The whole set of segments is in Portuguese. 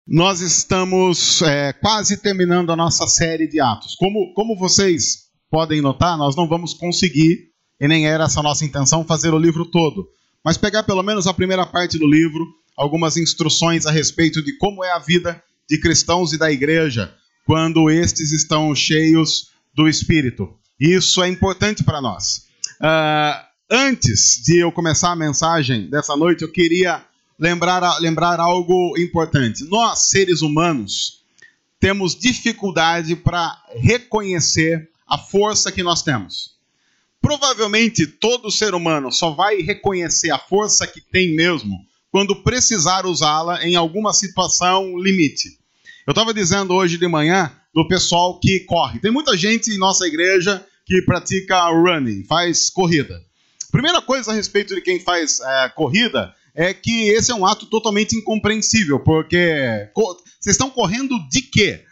Nós estamos quase terminando a nossa série de Atos. Como vocês podem notar, nós não vamos conseguir, e nem era essa a nossa intenção, fazer o livro todo. Mas pegar pelo menos a primeira parte do livro, algumas instruções a respeito de como é a vida de cristãos e da igreja, quando estes estão cheios do Espírito. Isso é importante para nós. Antes de eu começar a mensagem dessa noite, eu queria lembrar algo importante. Nós, seres humanos, temos dificuldade para reconhecer a força que nós temos. Provavelmente todo ser humano só vai reconhecer a força que tem mesmo quando precisar usá-la em alguma situação limite. Eu estava dizendo hoje de manhã do pessoal que corre. Tem muita gente em nossa igreja que pratica running, faz corrida. Primeira coisa a respeito de quem faz corrida é que esse é um ato totalmente incompreensível, porque vocês estão correndo de quê?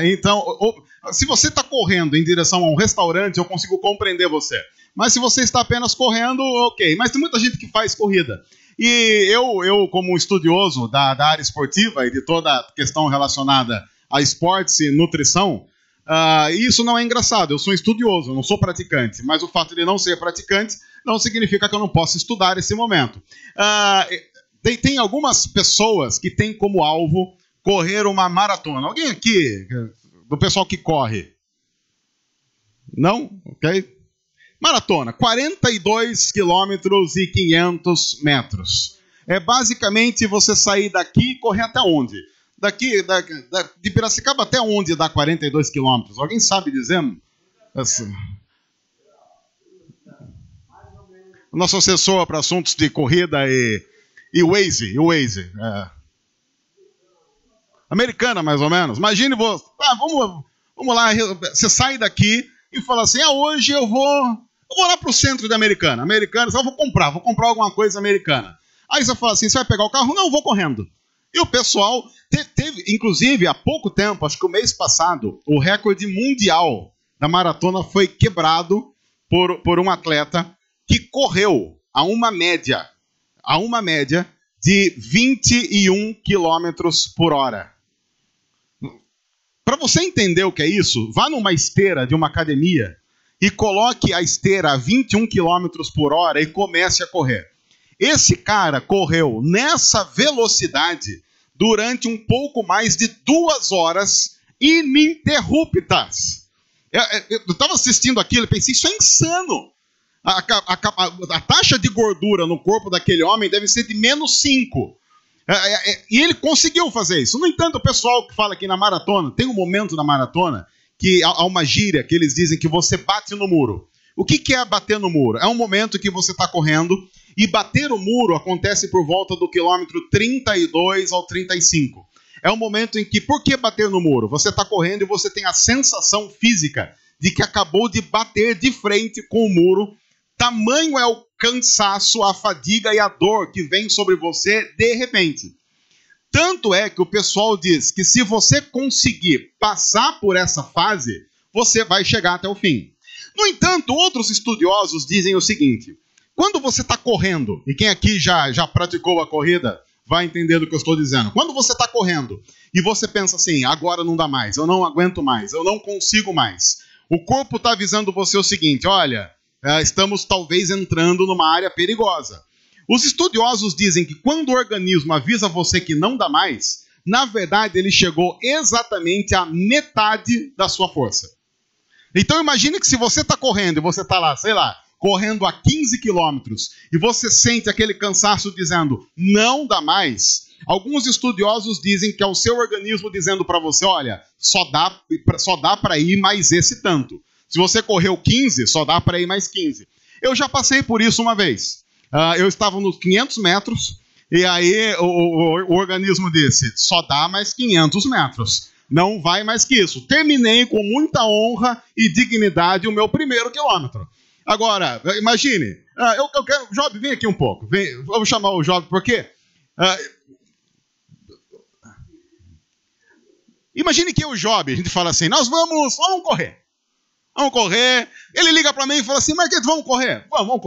Então, se você está correndo em direção a um restaurante, eu consigo compreender você. Mas se você está apenas correndo, ok. Mas tem muita gente que faz corrida. E eu como estudioso da área esportiva e de toda a questão relacionada a esportes e nutrição, isso não é engraçado. Eu sou estudioso, eu não sou praticante. Mas o fato de não ser praticante não significa que eu não possa estudar esse momento. Tem algumas pessoas que têm como alvo correr uma maratona. Alguém aqui, do pessoal que corre? Não? Ok. Maratona, 42 quilômetros e 500 metros. É basicamente você sair daqui e correr até onde? De Piracicaba até onde dá 42 quilômetros? Alguém sabe dizer? O nosso assessor para assuntos de corrida e Waze. Americana, mais ou menos. Imagine você. Vamos lá, você sai daqui e fala assim: hoje eu vou lá para o centro da Americana. Americana, só vou comprar alguma coisa americana. Aí você fala assim: você vai pegar o carro? Não, eu vou correndo. E o pessoal teve, inclusive, há pouco tempo, acho que o mês passado, o recorde mundial da maratona foi quebrado por um atleta que correu a uma média de 21 quilômetros por hora. Para você entender o que é isso, vá numa esteira de uma academia e coloque a esteira a 21 quilômetros por hora e comece a correr. Esse cara correu nessa velocidade durante um pouco mais de 2 horas ininterruptas. Eu estava assistindo aquilo e pensei, isso é insano. A taxa de gordura no corpo daquele homem deve ser de -5. E ele conseguiu fazer isso. No entanto, o pessoal que fala que na maratona, tem um momento na maratona que há uma gíria que eles dizem que você bate no muro. O que é bater no muro? É um momento que você está correndo e bater o muro acontece por volta do quilômetro 32 ao 35. É um momento em que, por que bater no muro? Você está correndo e você tem a sensação física de que acabou de bater de frente com o muro. Tamanho é o cansaço, a fadiga e a dor que vem sobre você de repente. Tanto é que o pessoal diz que se você conseguir passar por essa fase, você vai chegar até o fim. No entanto, outros estudiosos dizem o seguinte: quando você está correndo, e quem aqui já praticou a corrida vai entender do que eu estou dizendo. Quando você está correndo e você pensa assim, agora não dá mais, eu não aguento mais, eu não consigo mais. O corpo está avisando você o seguinte: olha, estamos talvez entrando numa área perigosa. Os estudiosos dizem que quando o organismo avisa você que não dá mais, na verdade ele chegou exatamente à metade da sua força. Então imagine que se você está correndo e você está lá, sei lá, correndo a 15 quilômetros e você sente aquele cansaço dizendo não dá mais, alguns estudiosos dizem que é o seu organismo dizendo para você: olha, só dá para ir mais esse tanto. Se você correu 15, só dá para ir mais 15. Eu já passei por isso uma vez. Eu estava nos 500 metros e aí o organismo disse: só dá mais 500 metros. Não vai mais que isso. Terminei com muita honra e dignidade o meu primeiro quilômetro. Agora, imagine. Eu quero... Job, vem aqui um pouco. Vamos chamar o Job, por quê? Imagine que o Job, a gente fala assim: nós vamos correr. Vamos correr. Ele liga para mim e fala assim: Marquete, vamos correr? Vamos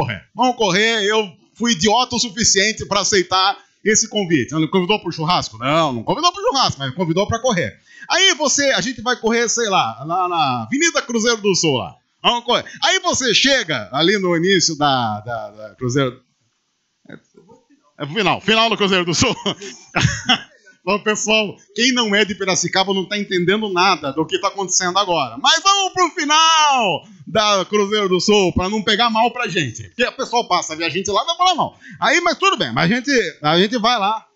correr. Eu fui idiota o suficiente para aceitar esse convite? Não convidou para o churrasco? Não convidou para o churrasco, mas convidou para correr. Aí a gente vai correr, sei lá, na Avenida Cruzeiro do Sul lá. Vamos correr. Aí você chega ali no início da Cruzeiro... Final do Cruzeiro do Sul. Bom, pessoal, quem não é de Piracicaba não está entendendo nada do que está acontecendo agora. Mas vamos pro final da Cruzeiro do Sul, para não pegar mal pra gente. Porque o pessoal passa, vê a gente lá, vai falar mal. Aí, mas tudo bem, mas a gente vai lá.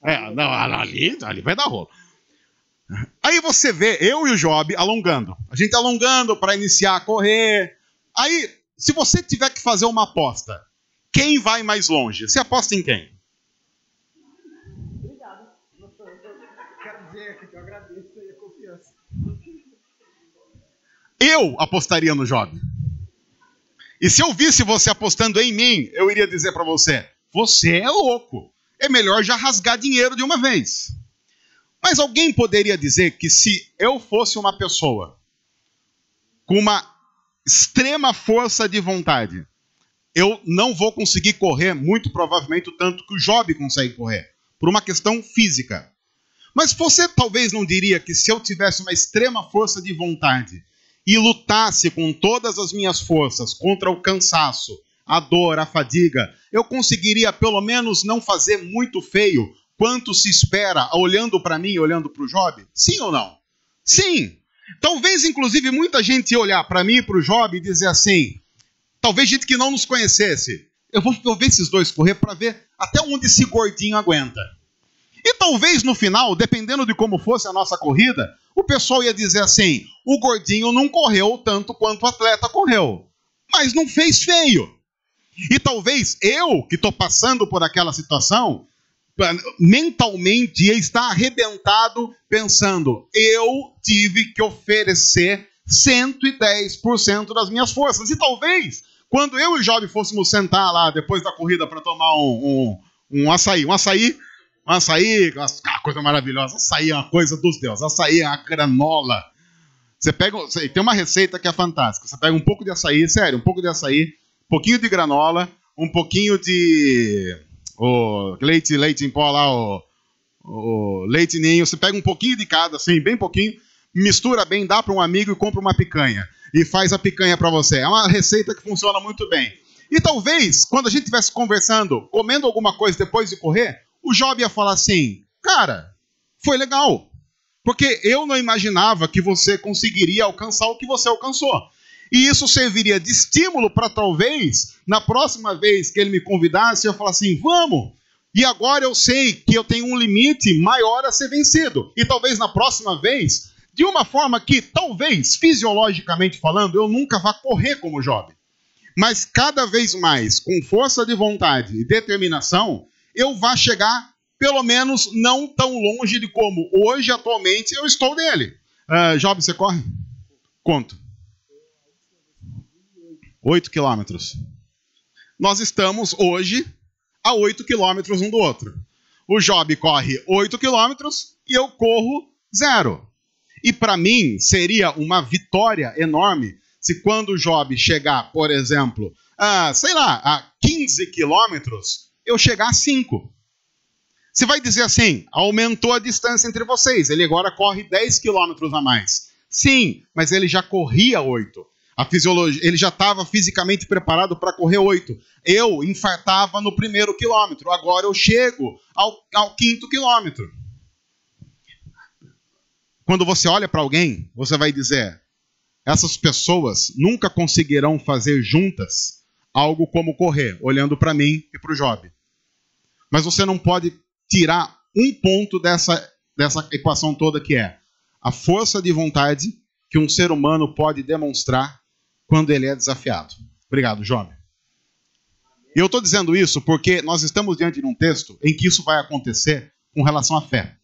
Ali vai dar rolo. Aí você vê eu e o Job alongando. A gente alongando para iniciar a correr. Aí, se você tiver que fazer uma aposta, quem vai mais longe? Você aposta em quem? Obrigado. Quero dizer que eu agradeço aí a confiança. Eu apostaria no Job. E se eu visse você apostando em mim, eu iria dizer para você, você é louco. É melhor já rasgar dinheiro de uma vez. Mas alguém poderia dizer que se eu fosse uma pessoa com uma extrema força de vontade, eu não vou conseguir correr, muito provavelmente, o tanto que o Job consegue correr, por uma questão física. Mas você talvez não diria que se eu tivesse uma extrema força de vontade e lutasse com todas as minhas forças contra o cansaço, a dor, a fadiga, eu conseguiria pelo menos não fazer muito feio quanto se espera olhando para mim e olhando para o Job? Sim ou não? Sim. Talvez, inclusive, muita gente ia olhar para mim e para o Job e dizer assim, talvez gente que não nos conhecesse, eu vou ver esses dois correr para ver até onde esse gordinho aguenta. E talvez no final, dependendo de como fosse a nossa corrida, o pessoal ia dizer assim, o gordinho não correu tanto quanto o atleta correu, mas não fez feio. E talvez eu, que estou passando por aquela situação, mentalmente ia estar arrebentado pensando, eu tive que oferecer 110% das minhas forças. E talvez, quando eu e o Job fôssemos sentar lá depois da corrida para tomar um açaí, uma coisa maravilhosa, açaí é uma coisa dos deuses, açaí é uma granola. Tem uma receita que é fantástica, você pega um pouco de açaí, sério, um pouco de açaí, um pouquinho de granola, um pouquinho de leite em pó lá, o leite ninho, você pega um pouquinho de cada, assim, bem pouquinho, mistura bem, dá para um amigo e compra uma picanha. E faz a picanha para você. É uma receita que funciona muito bem. E talvez, quando a gente estivesse conversando, comendo alguma coisa depois de correr, o Job ia falar assim, cara, foi legal. Porque eu não imaginava que você conseguiria alcançar o que você alcançou. E isso serviria de estímulo para talvez, na próxima vez que ele me convidasse, eu falar assim, vamos. E agora eu sei que eu tenho um limite maior a ser vencido. E talvez na próxima vez, de uma forma que talvez, fisiologicamente falando, eu nunca vá correr como o Job. Mas cada vez mais, com força de vontade e determinação, eu vá chegar, pelo menos, não tão longe de como hoje, atualmente, eu estou dele. Job, você corre? Quanto? 8 quilômetros. Nós estamos hoje a 8 quilômetros um do outro. O Job corre 8 quilômetros e eu corro 0. E para mim seria uma vitória enorme se quando o Job chegar, por exemplo, a 15 quilômetros, eu chegar a 5. Você vai dizer assim, aumentou a distância entre vocês, ele agora corre 10 quilômetros a mais. Sim, mas ele já corria 8. A fisiologia, ele já estava fisicamente preparado para correr 8. Eu infartava no primeiro quilômetro, agora eu chego ao 5º quilômetro. Quando você olha para alguém, você vai dizer, essas pessoas nunca conseguirão fazer juntas algo como correr, olhando para mim e para o Job. Mas você não pode tirar um ponto dessa equação toda, que é a força de vontade que um ser humano pode demonstrar quando ele é desafiado. Obrigado, Job. E eu estou dizendo isso porque nós estamos diante de um texto em que isso vai acontecer com relação à fé.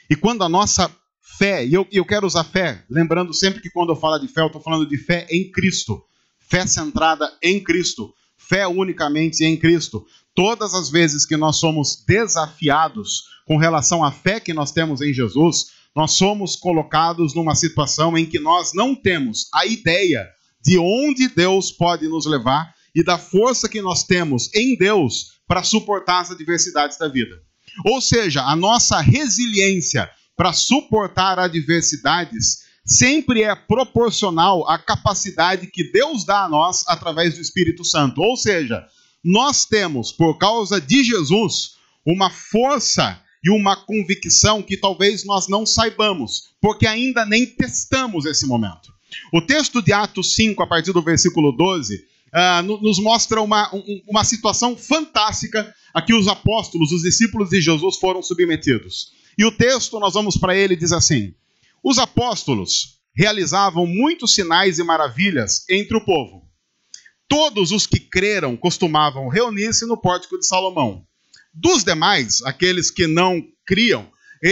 E quando a nossa fé, e eu quero usar fé, lembrando sempre que quando eu falo de fé, eu estou falando de fé em Cristo. Fé centrada em Cristo. Fé unicamente em Cristo. Todas as vezes que nós somos desafiados com relação à fé que nós temos em Jesus, nós somos colocados numa situação em que nós não temos a ideia de onde Deus pode nos levar e da força que nós temos em Deus para suportar as adversidades da vida. Ou seja, a nossa resiliência para suportar adversidades sempre é proporcional à capacidade que Deus dá a nós através do Espírito Santo. Ou seja, nós temos, por causa de Jesus, uma força e uma convicção que talvez nós não saibamos, porque ainda nem testamos esse momento. O texto de Atos 5, a partir do versículo 12, nos mostra uma situação fantástica a que os apóstolos, os discípulos de Jesus foram submetidos. E o texto, nós vamos para ele, diz assim: os apóstolos realizavam muitos sinais e maravilhas entre o povo. Todos os que creram costumavam reunir-se no pórtico de Salomão. Dos demais, aqueles que não criam,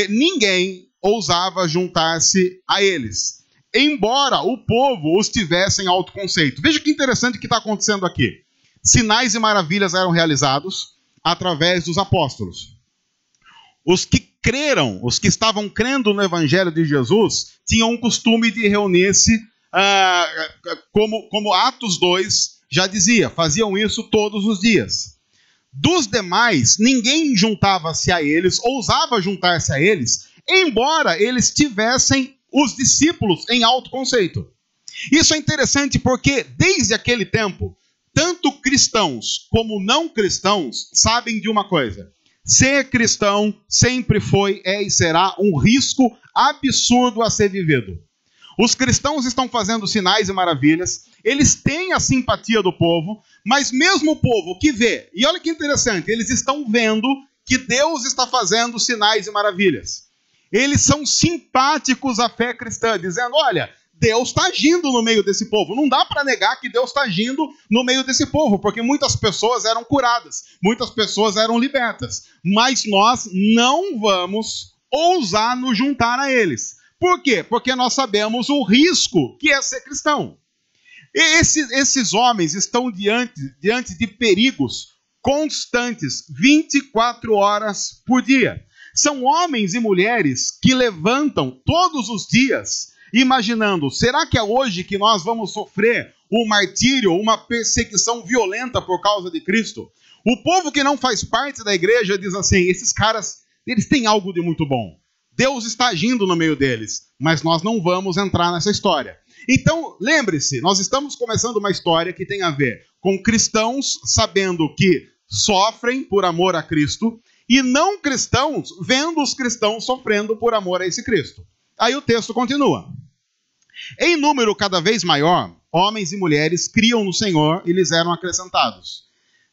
ninguém ousava juntar-se a eles, embora o povo os tivesse em alto conceito. Veja que interessante o que está acontecendo aqui. Sinais e maravilhas eram realizados através dos apóstolos. Os que creram, os que estavam crendo no Evangelho de Jesus, tinham o costume de reunir-se, como Atos 2 já dizia, faziam isso todos os dias. Dos demais, ninguém juntava-se a eles, ousava juntar-se a eles, embora eles tivessem os discípulos em alto conceito. Isso é interessante porque, desde aquele tempo, tanto cristãos como não cristãos sabem de uma coisa: ser cristão sempre foi, é e será um risco absurdo a ser vivido. Os cristãos estão fazendo sinais e maravilhas, eles têm a simpatia do povo, mas mesmo o povo que vê, e olha que interessante, eles estão vendo que Deus está fazendo sinais e maravilhas. Eles são simpáticos à fé cristã, dizendo: olha, Deus está agindo no meio desse povo. Não dá para negar que Deus está agindo no meio desse povo, porque muitas pessoas eram curadas, muitas pessoas eram libertas, mas nós não vamos ousar nos juntar a eles. Por quê? Porque nós sabemos o risco que é ser cristão. E esses homens estão diante de perigos constantes, 24 horas por dia. São homens e mulheres que levantam todos os dias imaginando: será que é hoje que nós vamos sofrer um martírio, uma perseguição violenta por causa de Cristo? O povo que não faz parte da igreja diz assim: esses caras, eles têm algo de muito bom. Deus está agindo no meio deles, mas nós não vamos entrar nessa história. Então, lembre-se, nós estamos começando uma história que tem a ver com cristãos sabendo que sofrem por amor a Cristo e não cristãos vendo os cristãos sofrendo por amor a esse Cristo. Aí o texto continua. Em número cada vez maior, homens e mulheres criam no Senhor e lhes eram acrescentados.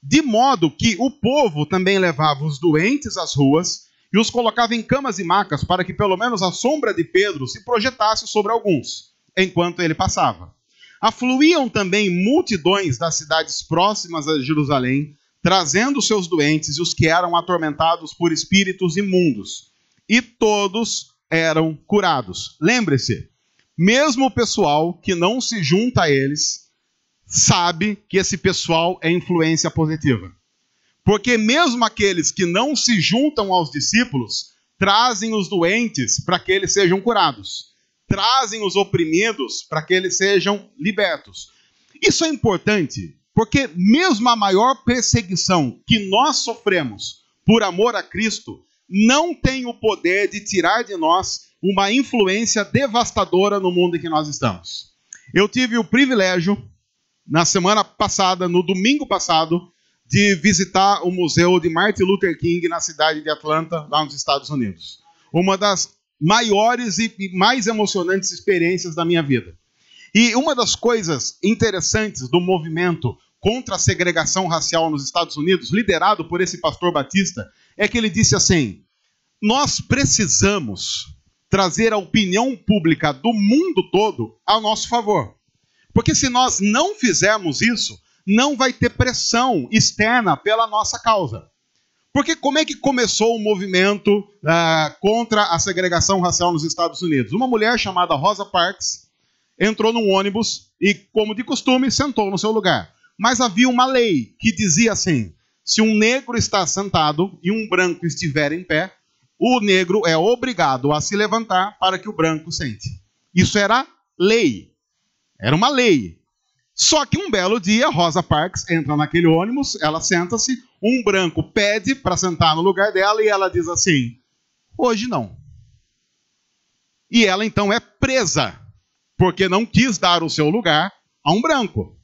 De modo que o povo também levava os doentes às ruas e os colocava em camas e macas para que pelo menos a sombra de Pedro se projetasse sobre alguns, enquanto ele passava. Afluíam também multidões das cidades próximas a Jerusalém, trazendo seus doentes e os que eram atormentados por espíritos imundos. E todos eram curados. Lembre-se, mesmo o pessoal que não se junta a eles sabe que esse pessoal é influência positiva. Porque mesmo aqueles que não se juntam aos discípulos trazem os doentes para que eles sejam curados. Trazem os oprimidos para que eles sejam libertos. Isso é importante, porque mesmo a maior perseguição que nós sofremos por amor a Cristo não tem o poder de tirar de nós uma influência devastadora no mundo em que nós estamos. Eu tive o privilégio, na semana passada, no domingo passado, de visitar o museu de Martin Luther King na cidade de Atlanta, lá nos Estados Unidos. Uma das maiores e mais emocionantes experiências da minha vida. E uma das coisas interessantes do movimento contra a segregação racial nos Estados Unidos, liderado por esse pastor batista, é que ele disse assim: nós precisamos trazer a opinião pública do mundo todo ao nosso favor. Porque se nós não fizermos isso, não vai ter pressão externa pela nossa causa. Porque como é que começou o movimento contra a segregação racial nos Estados Unidos? Uma mulher chamada Rosa Parks entrou num ônibus e, como de costume, sentou no seu lugar. Mas havia uma lei que dizia assim: se um negro está sentado e um branco estiver em pé, o negro é obrigado a se levantar para que o branco sente. Isso era lei. Era uma lei. Só que um belo dia, Rosa Parks entra naquele ônibus, ela senta-se, um branco pede para sentar no lugar dela e ela diz assim, hoje não. E ela então é presa, porque não quis dar o seu lugar a um branco.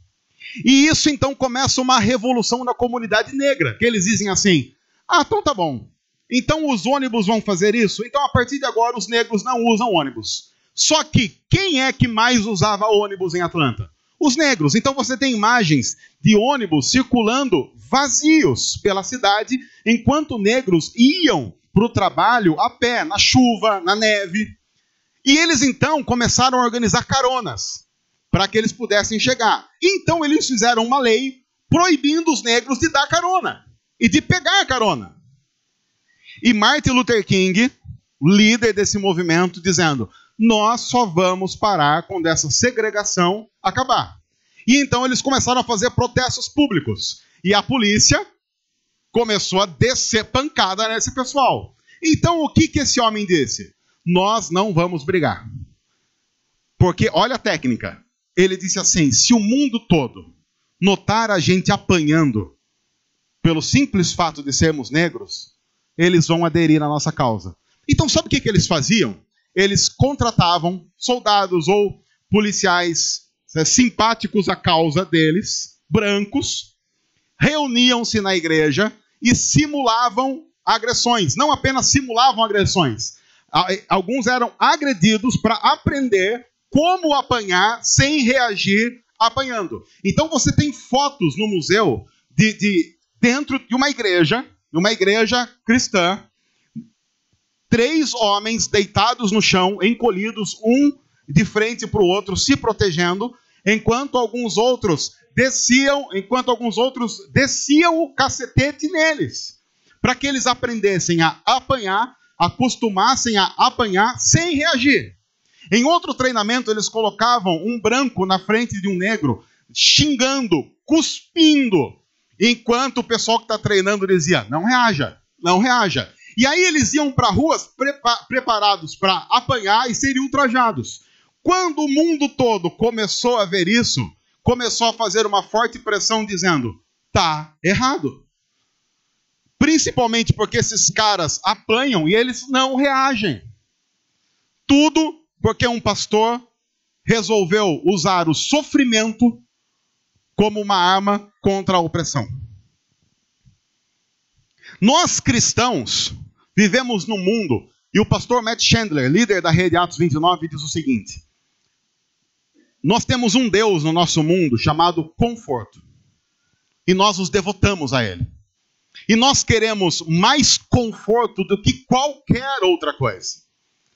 E isso então começa uma revolução na comunidade negra, que eles dizem assim, então tá bom, então os ônibus vão fazer isso, então a partir de agora os negros não usam ônibus. Só que quem é que mais usava ônibus em Atlanta? Os negros. Então você tem imagens de ônibus circulando vazios pela cidade, enquanto negros iam para o trabalho a pé, na chuva, na neve. E eles então começaram a organizar caronas para que eles pudessem chegar. Então eles fizeram uma lei proibindo os negros de dar carona e de pegar a carona. E Martin Luther King, líder desse movimento, dizendo, nós só vamos parar quando essa segregação acabar. E então eles começaram a fazer protestos públicos. E a polícia começou a descer pancada nesse pessoal. Então o que esse homem disse? Nós não vamos brigar. Porque, olha a técnica. Ele disse assim, se o mundo todo notar a gente apanhando pelo simples fato de sermos negros, eles vão aderir à nossa causa. Então sabe o que eles faziam? Eles contratavam soldados ou policiais simpáticos à causa deles, brancos, reuniam-se na igreja e simulavam agressões. Não apenas simulavam agressões. Alguns eram agredidos para aprender como apanhar sem reagir apanhando. Então você tem fotos no museu dentro de uma igreja cristã, 3 homens deitados no chão, encolhidos, um de frente para o outro, se protegendo, enquanto alguns outros desciam o cacetete neles, para que eles aprendessem a apanhar, acostumassem a apanhar sem reagir. Em outro treinamento, eles colocavam um branco na frente de um negro, xingando, cuspindo, enquanto o pessoal que está treinando dizia, não reaja, não reaja. E aí eles iam para ruas preparados para apanhar e serem ultrajados. Quando o mundo todo começou a ver isso, começou a fazer uma forte pressão dizendo, tá errado. Principalmente porque esses caras apanham e eles não reagem. Tudo porque um pastor resolveu usar o sofrimento como uma arma contra a opressão. Nós cristãos vivemos num mundo, e o pastor Matt Chandler, líder da rede Atos 29, diz o seguinte, nós temos um Deus no nosso mundo chamado conforto, e nós nos devotamos a ele. E nós queremos mais conforto do que qualquer outra coisa.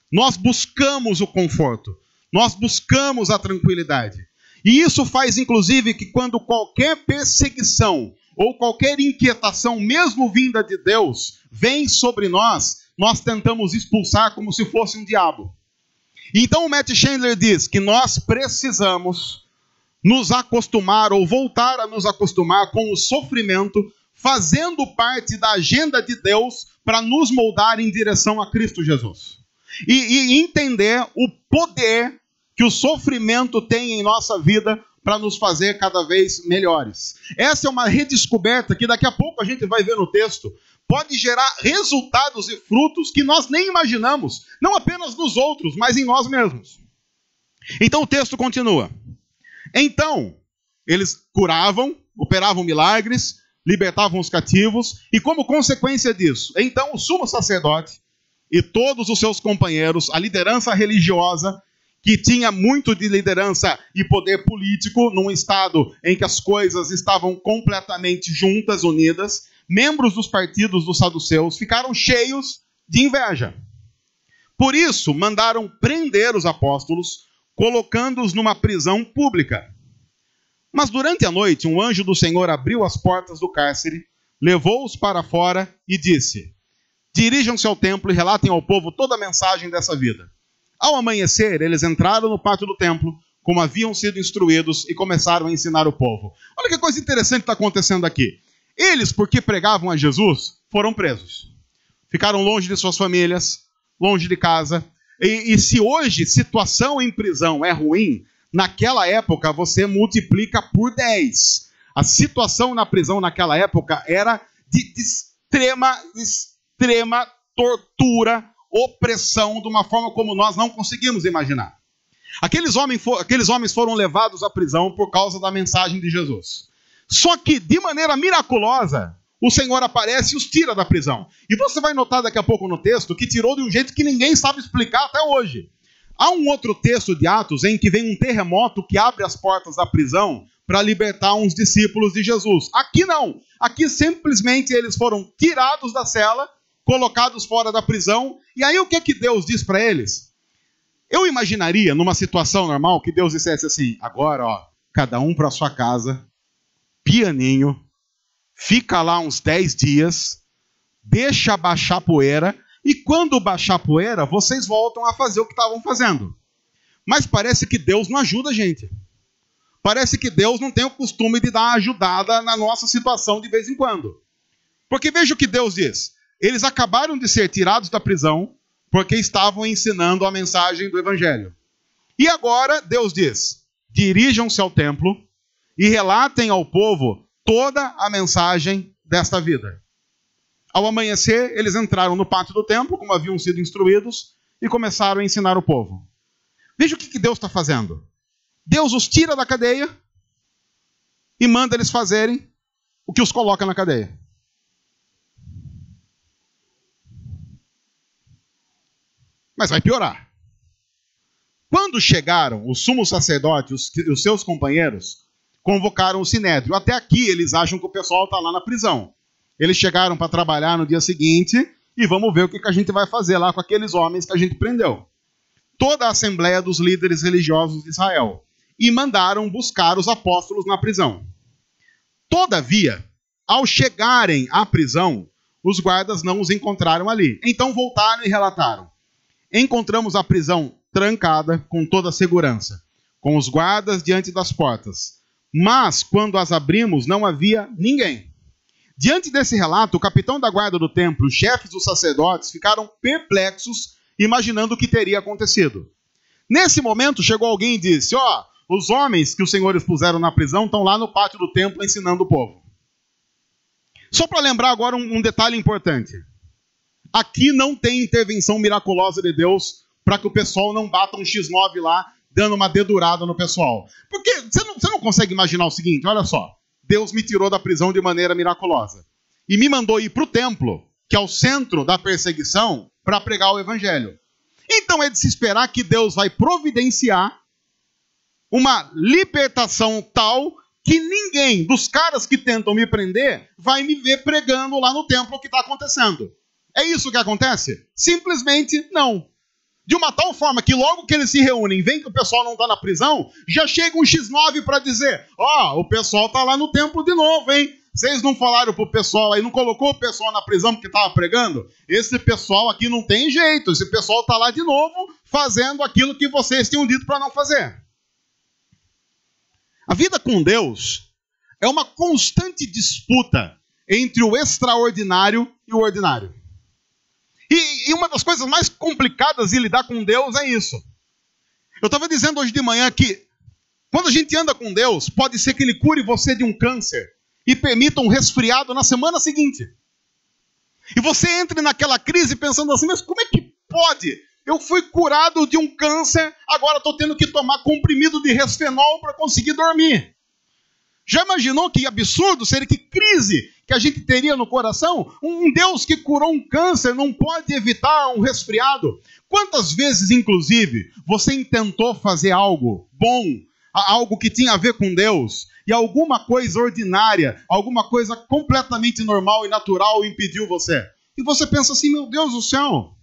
Nós buscamos o conforto, nós buscamos a tranquilidade. E isso faz, inclusive, que quando qualquer perseguição ou qualquer inquietação, mesmo vinda de Deus, vem sobre nós, nós tentamos expulsar como se fosse um diabo. Então o Matt Chandler diz que nós precisamos nos acostumar ou voltar a nos acostumar com o sofrimento, fazendo parte da agenda de Deus para nos moldar em direção a Cristo Jesus. E entender o poder que o sofrimento tem em nossa vida para nos fazer cada vez melhores. Essa é uma redescoberta que daqui a pouco a gente vai ver no texto. Pode gerar resultados e frutos que nós nem imaginamos, não apenas nos outros, mas em nós mesmos. Então o texto continua. Então, eles curavam, operavam milagres, libertavam os cativos, e como consequência disso, então o sumo sacerdote e todos os seus companheiros, a liderança religiosa, que tinha muito de liderança e poder político num estado em que as coisas estavam completamente juntas, unidas, membros dos partidos dos saduceus ficaram cheios de inveja. Por isso, mandaram prender os apóstolos, colocando-os numa prisão pública. Mas durante a noite, um anjo do Senhor abriu as portas do cárcere, levou-os para fora e disse, dirijam-se ao templo e relatem ao povo toda a mensagem dessa vida. Ao amanhecer, eles entraram no pátio do templo, como haviam sido instruídos, e começaram a ensinar o povo. Olha que coisa interessante está acontecendo aqui. Eles, porque pregavam a Jesus, foram presos. Ficaram longe de suas famílias, longe de casa. E se hoje situação em prisão é ruim, naquela época você multiplica por 10. A situação na prisão naquela época era de extrema tortura, opressão, de uma forma como nós não conseguimos imaginar. Aqueles homens foram levados à prisão por causa da mensagem de Jesus. Só que, de maneira miraculosa, o Senhor aparece e os tira da prisão. E você vai notar daqui a pouco no texto que tirou de um jeito que ninguém sabe explicar até hoje. Há um outro texto de Atos em que vem um terremoto que abre as portas da prisão para libertar uns discípulos de Jesus. Aqui não. Aqui simplesmente eles foram tirados da cela, colocados fora da prisão. E aí o que é que Deus diz para eles? Eu imaginaria, numa situação normal, que Deus dissesse assim: agora, ó, cada um para sua casa, pianinho, fica lá uns 10 dias, deixa baixar a poeira, e quando baixar a poeira, vocês voltam a fazer o que estavam fazendo. Mas parece que Deus não ajuda a gente. Parece que Deus não tem o costume de dar uma ajudada na nossa situação de vez em quando. Porque veja o que Deus diz. Eles acabaram de ser tirados da prisão porque estavam ensinando a mensagem do Evangelho. E agora Deus diz: dirijam-se ao templo e relatem ao povo toda a mensagem desta vida. Ao amanhecer, eles entraram no pátio do templo, como haviam sido instruídos, e começaram a ensinar o povo. Veja o que Deus está fazendo. Deus os tira da cadeia e manda eles fazerem o que os coloca na cadeia. Mas vai piorar. Quando chegaram, o sumo sacerdote e os seus companheiros convocaram o sinédrio. Até aqui eles acham que o pessoal está lá na prisão. Eles chegaram para trabalhar no dia seguinte e vamos ver o que a gente vai fazer lá com aqueles homens que a gente prendeu. Toda a assembleia dos líderes religiosos de Israel. E mandaram buscar os apóstolos na prisão. Todavia, ao chegarem à prisão, os guardas não os encontraram ali. Então voltaram e relataram: encontramos a prisão trancada com toda a segurança, com os guardas diante das portas. Mas, quando as abrimos, não havia ninguém. Diante desse relato, o capitão da guarda do templo, os chefes dos sacerdotes, ficaram perplexos, imaginando o que teria acontecido. Nesse momento, chegou alguém e disse: ó, os homens que os senhores puseram na prisão estão lá no pátio do templo ensinando o povo. Só para lembrar agora um detalhe importante. Aqui não tem intervenção miraculosa de Deus para que o pessoal não bata um X9 lá, dando uma dedurada no pessoal. Porque você não consegue imaginar o seguinte: olha só, Deus me tirou da prisão de maneira miraculosa e me mandou ir para o templo, que é o centro da perseguição, para pregar o evangelho. Então é de se esperar que Deus vai providenciar uma libertação tal que ninguém dos caras que tentam me prender vai me ver pregando lá no templo o que está acontecendo. É isso que acontece? Simplesmente não. De uma tal forma que logo que eles se reúnem, veem que o pessoal não está na prisão, já chega um X9 para dizer: ó, o pessoal está lá no templo de novo, hein? Vocês não falaram pro pessoal aí, não colocou o pessoal na prisão porque estava pregando? Esse pessoal aqui não tem jeito, esse pessoal está lá de novo fazendo aquilo que vocês tinham dito para não fazer. A vida com Deus é uma constante disputa entre o extraordinário e o ordinário. E uma das coisas mais complicadas de lidar com Deus é isso. Eu estava dizendo hoje de manhã que quando a gente anda com Deus, pode ser que Ele cure você de um câncer e permita um resfriado na semana seguinte. E você entre naquela crise pensando assim: mas como é que pode? Eu fui curado de um câncer, agora estou tendo que tomar comprimido de resfenol para conseguir dormir. Já imaginou que absurdo seria, que crise que a gente teria no coração? Um Deus que curou um câncer não pode evitar um resfriado. Quantas vezes, inclusive, você intentou fazer algo bom, algo que tinha a ver com Deus, e alguma coisa ordinária, alguma coisa completamente normal e natural impediu você? E você pensa assim: meu Deus do céu,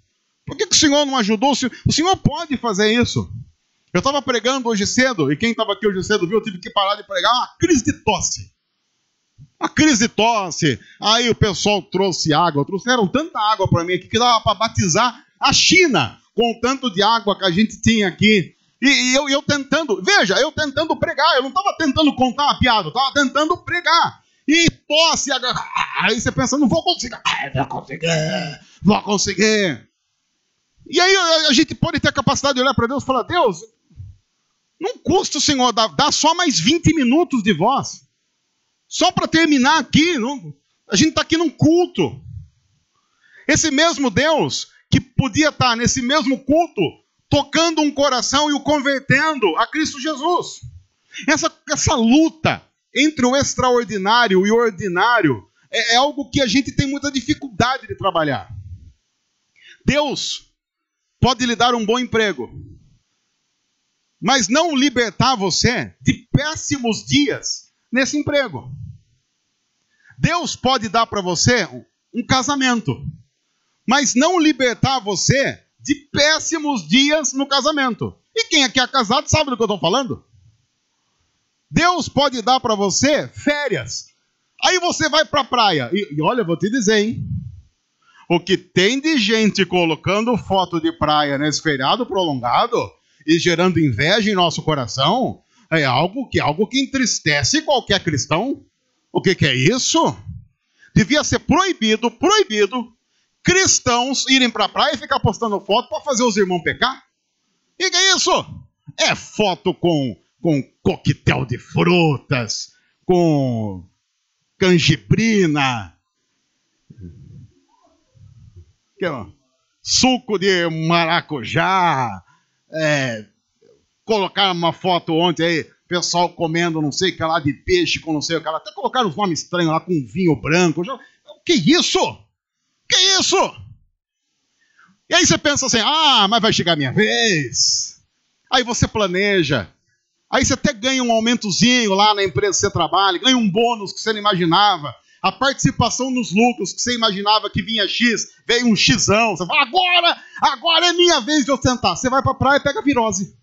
por que o Senhor não ajudou? O Senhor pode fazer isso. Eu estava pregando hoje cedo, e quem estava aqui hoje cedo viu, eu tive que parar de pregar, uma crise de tosse. Uma crise de tosse. Aí o pessoal trouxe água, trouxeram tanta água para mim aqui que dava para batizar a China com o tanto de água que a gente tinha aqui. E eu tentando, veja, eu tentando pregar, eu não estava tentando contar uma piada, eu estava tentando pregar. E tosse, aí você pensa: não vou conseguir, vou conseguir. E aí a gente pode ter a capacidade de olhar para Deus e falar: Deus, Não custa o Senhor dar só mais 20 minutos de voz. Só para terminar aqui. A gente está aqui num culto. Esse mesmo Deus que podia estar nesse mesmo culto, tocando um coração e o convertendo a Cristo Jesus. Essa luta entre o extraordinário e o ordinário é algo que a gente tem muita dificuldade de trabalhar. Deus pode lhe dar um bom emprego, mas não libertar você de péssimos dias nesse emprego. Deus pode dar para você um casamento, mas não libertar você de péssimos dias no casamento. E quem aqui é casado sabe do que eu estou falando? Deus pode dar para você férias. Aí você vai para a praia. E olha, eu vou te dizer, hein? O que tem de gente colocando foto de praia nesse feriado prolongado e gerando inveja em nosso coração é algo que entristece qualquer cristão. O que é isso? Devia ser proibido cristãos irem para a praia e ficar postando foto para fazer os irmãos pecar. E que é isso? É foto com coquetel de frutas, com canjibrina, suco de maracujá, colocaram uma foto ontem aí, pessoal comendo não sei o que lá de peixe com não sei o que lá, até colocaram uns nomes estranhos lá com vinho branco. Que isso? Que isso? E aí você pensa assim, mas vai chegar a minha vez. Aí você planeja. Aí você até ganha um aumentozinho lá na empresa que você trabalha, ganha um bônus que você não imaginava. A participação nos lucros que você imaginava que vinha X, veio um Xão. Você fala, agora é minha vez de eu sentar. Você vai pra praia e pega virose.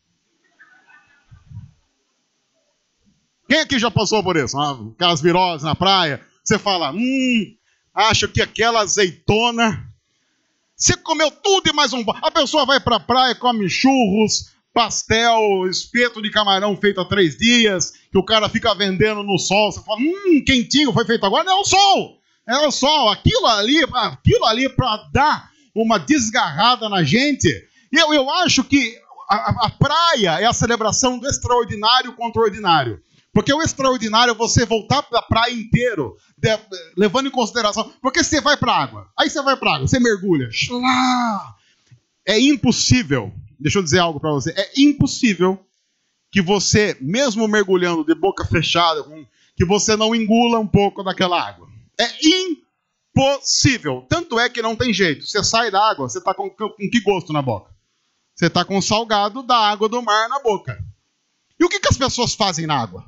Quem aqui já passou por isso? Aquelas viroses na praia. Você fala, acho que aquela azeitona... Você comeu tudo e mais um... A pessoa vai pra praia, come churros, pastel, espeto de camarão feito há 3 dias, que o cara fica vendendo no sol. Você fala, quentinho, foi feito agora? Não, é o sol. É o sol. Aquilo ali para dar uma desgarrada na gente. E eu acho que a praia é a celebração do extraordinário contra o ordinário. Porque o extraordinário é você voltar para a praia inteiro, levando em consideração. Porque você vai para a água. Aí você vai para a água, você mergulha. É impossível. Deixa eu dizer algo para você. É impossível que você, mesmo mergulhando de boca fechada, que você não engula um pouco daquela água. É impossível. Tanto é que não tem jeito. Você sai da água, você está com que gosto na boca? Você está com o salgado da água do mar na boca. E o que as pessoas fazem na água?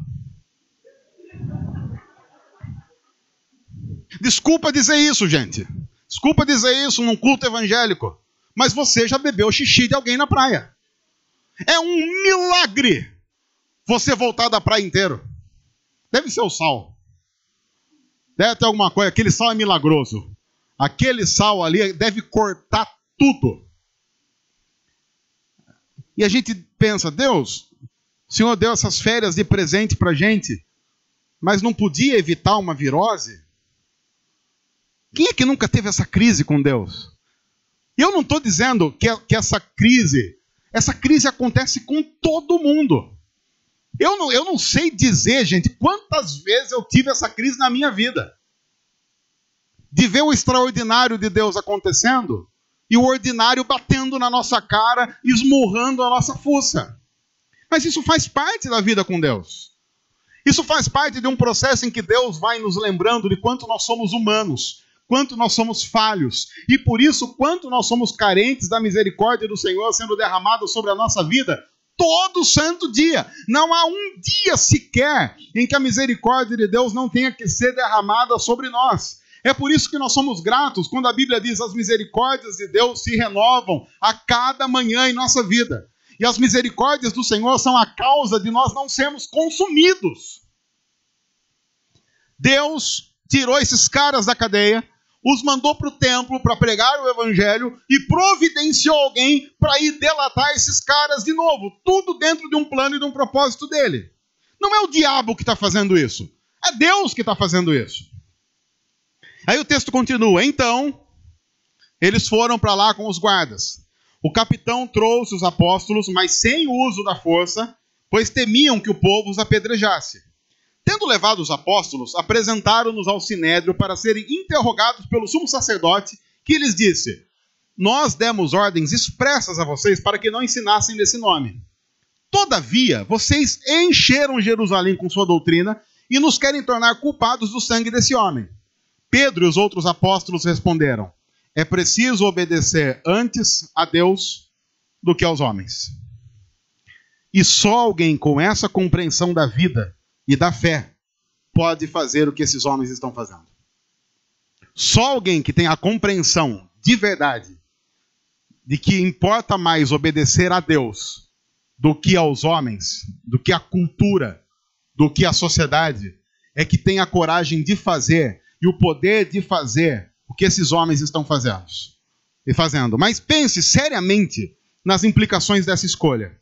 Desculpa dizer isso, gente. Desculpa dizer isso num culto evangélico. Mas você já bebeu xixi de alguém na praia. É um milagre você voltar da praia inteiro. Deve ser o sal. Deve ter alguma coisa. Aquele sal é milagroso. Aquele sal ali deve cortar tudo. E a gente pensa, Deus, o Senhor deu essas férias de presente pra gente, mas não podia evitar uma virose? Quem é que nunca teve essa crise com Deus? E eu não estou dizendo que essa crise acontece com todo mundo. Eu não sei dizer, gente, quantas vezes eu tive essa crise na minha vida. De ver o extraordinário de Deus acontecendo e o ordinário batendo na nossa cara, esmurrando a nossa fuça. Mas isso faz parte da vida com Deus. Isso faz parte de um processo em que Deus vai nos lembrando de quanto nós somos humanos, quanto nós somos falhos, e por isso quanto nós somos carentes da misericórdia do Senhor sendo derramada sobre a nossa vida todo santo dia. Não há um dia sequer em que a misericórdia de Deus não tenha que ser derramada sobre nós. É por isso que nós somos gratos quando a Bíblia diz as misericórdias de Deus se renovam a cada manhã em nossa vida. E as misericórdias do Senhor são a causa de nós não sermos consumidos. Deus tirou esses caras da cadeia, os mandou para o templo para pregar o evangelho e providenciou alguém para ir delatar esses caras de novo. Tudo dentro de um plano e de um propósito dele. Não é o diabo que está fazendo isso. É Deus que está fazendo isso. Aí o texto continua. Então, eles foram para lá com os guardas. O capitão trouxe os apóstolos, mas sem o uso da força, pois temiam que o povo os apedrejasse. Tendo levado os apóstolos, apresentaram-nos ao sinédrio para serem interrogados pelo sumo sacerdote, que lhes disse: nós demos ordens expressas a vocês para que não ensinassem nesse nome. Todavia, vocês encheram Jerusalém com sua doutrina e nos querem tornar culpados do sangue desse homem. Pedro e os outros apóstolos responderam: é preciso obedecer antes a Deus do que aos homens. E só alguém com essa compreensão da vida e da fé pode fazer o que esses homens estão fazendo. Só alguém que tem a compreensão de verdade de que importa mais obedecer a Deus do que aos homens, do que a cultura, do que a sociedade, é que tem a coragem de fazer e o poder de fazer o que esses homens estão fazendo. Mas pense seriamente nas implicações dessa escolha,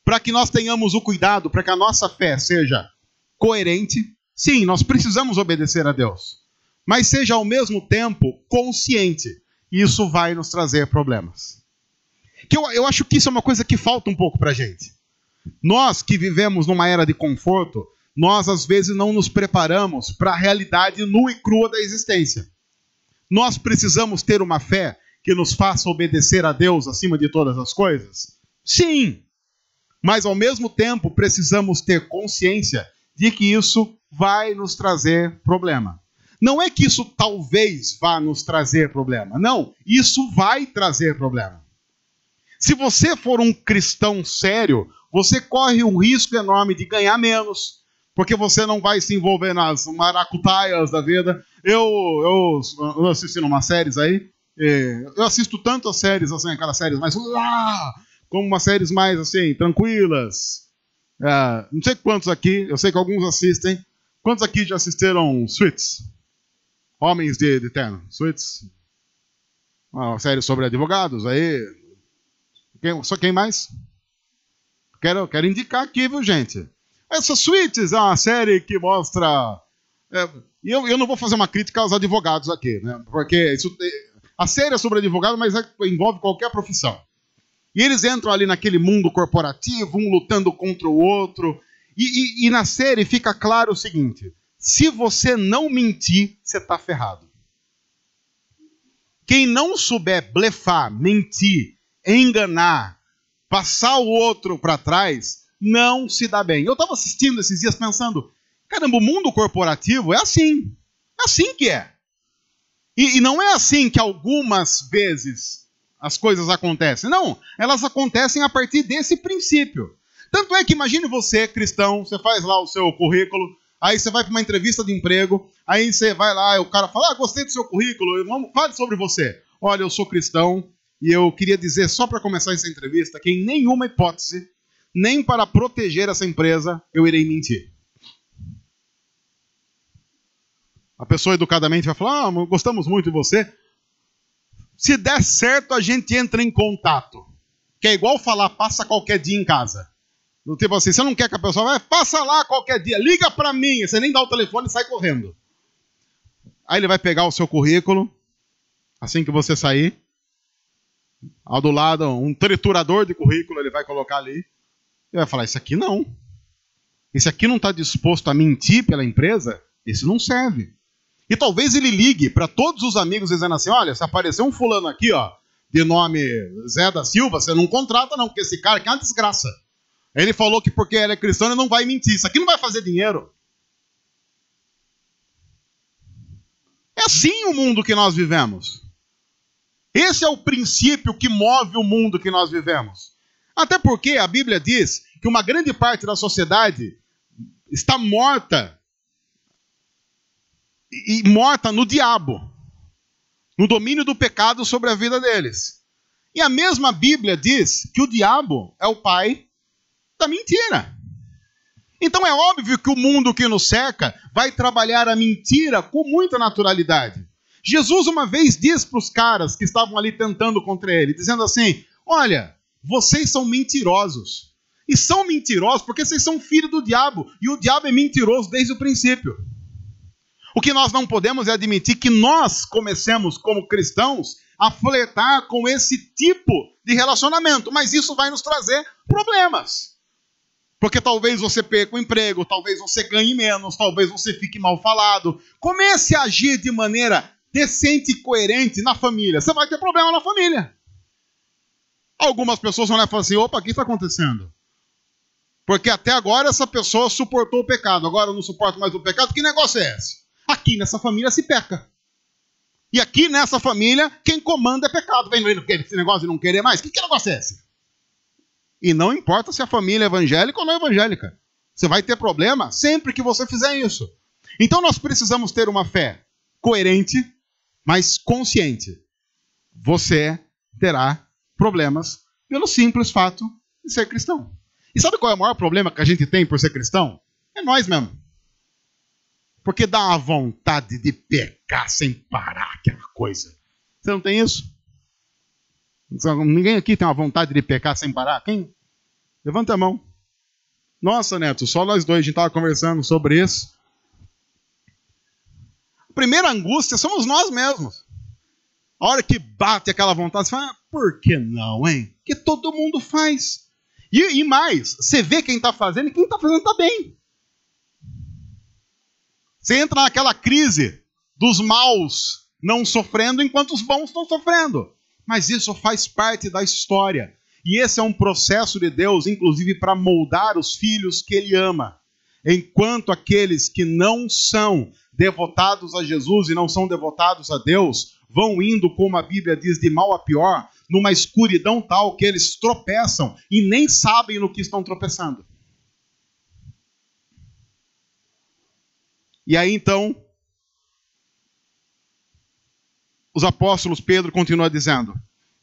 para que nós tenhamos o cuidado, para que a nossa fé seja coerente. Sim, nós precisamos obedecer a Deus, mas seja ao mesmo tempo consciente. E isso vai nos trazer problemas. Eu acho que isso é uma coisa que falta um pouco para a gente. Nós que vivemos numa era de conforto, nós às vezes não nos preparamos para a realidade nua e crua da existência. Nós precisamos ter uma fé que nos faça obedecer a Deus acima de todas as coisas? Sim, mas ao mesmo tempo precisamos ter consciência de que isso vai nos trazer problema. Não é que isso talvez vá nos trazer problema. Não, isso vai trazer problema. Se você for um cristão sério, você corre um risco enorme de ganhar menos, porque você não vai se envolver nas maracutaias da vida. Eu assisti umas séries aí, eu assisto tanto as séries, assim, aquelas séries mais... como umas séries mais, assim, tranquilas. Não sei quantos aqui, eu sei que alguns assistem. Quantos aqui já assistiram Suits? Homens de Terno, Suits. Uma série sobre advogados, aí... Quem mais? Quero indicar aqui, viu, gente? Essa Suits é uma série que mostra... eu não vou fazer uma crítica aos advogados aqui, né? Porque a série é sobre advogado, mas envolve qualquer profissão. E eles entram ali naquele mundo corporativo, um lutando contra o outro. E na série fica claro o seguinte: se você não mentir, você está ferrado. Quem não souber blefar, mentir, enganar, passar o outro para trás, não se dá bem. Eu estava assistindo esses dias pensando, caramba, o mundo corporativo é assim. É assim que é. E não é assim que algumas vezes as coisas acontecem. Não, elas acontecem a partir desse princípio. Tanto é que imagine você, cristão, você faz lá o seu currículo, aí você vai para uma entrevista de emprego, aí você vai lá e o cara fala, gostei do seu currículo, fale sobre você. Olha, eu sou cristão e eu queria dizer, só para começar essa entrevista, que em nenhuma hipótese, nem para proteger essa empresa, eu irei mentir. A pessoa educadamente vai falar, gostamos muito de você. Se der certo, a gente entra em contato. Que é igual falar, passa qualquer dia em casa. Do tipo assim, você não quer que a pessoa vai, passa lá qualquer dia, liga pra mim. Você nem dá o telefone e sai correndo. Aí ele vai pegar o seu currículo, assim que você sair. Ao do lado, um triturador de currículo, ele vai colocar ali. E vai falar, esse aqui não. Esse aqui não está disposto a mentir pela empresa, esse não serve. E talvez ele ligue para todos os amigos dizendo assim, olha, se aparecer um fulano aqui, ó, de nome Zé da Silva, você não contrata não, porque esse cara aqui é uma desgraça. Ele falou que porque ele é cristão ele não vai mentir. Isso aqui não vai fazer dinheiro. É assim o mundo que nós vivemos. Esse é o princípio que move o mundo que nós vivemos. Até porque a Bíblia diz que uma grande parte da sociedade está morta. E morta no diabo. No domínio do pecado sobre a vida deles. E a mesma Bíblia diz que o diabo é o pai da mentira. Então é óbvio que o mundo que nos cerca vai trabalhar a mentira com muita naturalidade. Jesus uma vez disse para os caras que estavam ali tentando contra ele, dizendo assim, olha, vocês são mentirosos. E são mentirosos porque vocês são filhos do diabo. E o diabo é mentiroso desde o princípio. O que nós não podemos é admitir que nós comecemos como cristãos a flertar com esse tipo de relacionamento. Mas isso vai nos trazer problemas. Porque talvez você perca o emprego, talvez você ganhe menos, talvez você fique mal falado. Comece a agir de maneira decente e coerente na família. Você vai ter problema na família. Algumas pessoas vão lá e falar assim, opa, o que está acontecendo? Porque até agora essa pessoa suportou o pecado, agora eu não suporto mais o pecado, que negócio é esse? Aqui nessa família se peca. E aqui nessa família, quem comanda é pecado. Vem esse negócio de não querer mais, que negócio é esse? E não importa se a família é evangélica ou não é evangélica. Você vai ter problema sempre que você fizer isso. Então nós precisamos ter uma fé coerente, mas consciente. Você terá problemas pelo simples fato de ser cristão. E sabe qual é o maior problema que a gente tem por ser cristão? É nós mesmo. Porque dá uma vontade de pecar sem parar, aquela coisa. Você não tem isso? Ninguém aqui tem uma vontade de pecar sem parar? Quem? Levanta a mão. Nossa, Neto, só nós dois, a gente estava conversando sobre isso. A primeira angústia somos nós mesmos. A hora que bate aquela vontade, você fala, por que não, hein? Porque todo mundo faz. E mais, você vê quem está fazendo e quem está fazendo está bem. Você entra naquela crise dos maus não sofrendo enquanto os bons estão sofrendo. Mas isso faz parte da história. E esse é um processo de Deus, inclusive para moldar os filhos que Ele ama. Enquanto aqueles que não são devotados a Jesus e não são devotados a Deus, vão indo, como a Bíblia diz, de mal a pior, numa escuridão tal que eles tropeçam e nem sabem no que estão tropeçando. E aí então, os apóstolos, Pedro continua dizendo,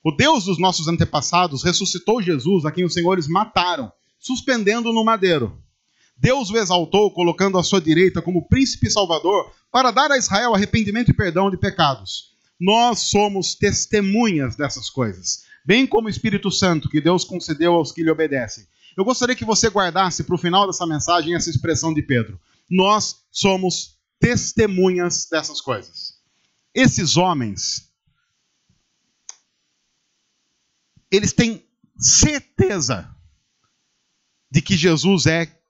o Deus dos nossos antepassados ressuscitou Jesus, a quem os senhores mataram, suspendendo no madeiro. Deus o exaltou, colocando à sua direita como príncipe salvador, para dar a Israel arrependimento e perdão de pecados. Nós somos testemunhas dessas coisas, bem como o Espírito Santo que Deus concedeu aos que lhe obedecem. Eu gostaria que você guardasse para o final dessa mensagem essa expressão de Pedro. Nós somos testemunhas dessas coisas. Esses homens, eles têm certeza de que Jesus é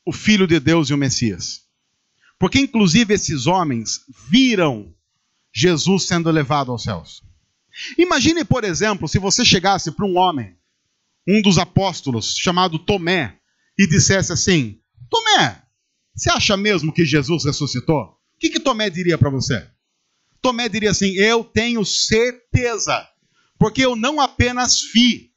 o Filho de Deus e o Messias. Porque, inclusive, esses homens viram Jesus sendo levado aos céus. Imagine, por exemplo, se você chegasse para um homem, um dos apóstolos, chamado Tomé, e dissesse assim, Tomé, você acha mesmo que Jesus ressuscitou? O que Tomé diria para você? Tomé diria assim, eu tenho certeza, porque eu não apenas vi,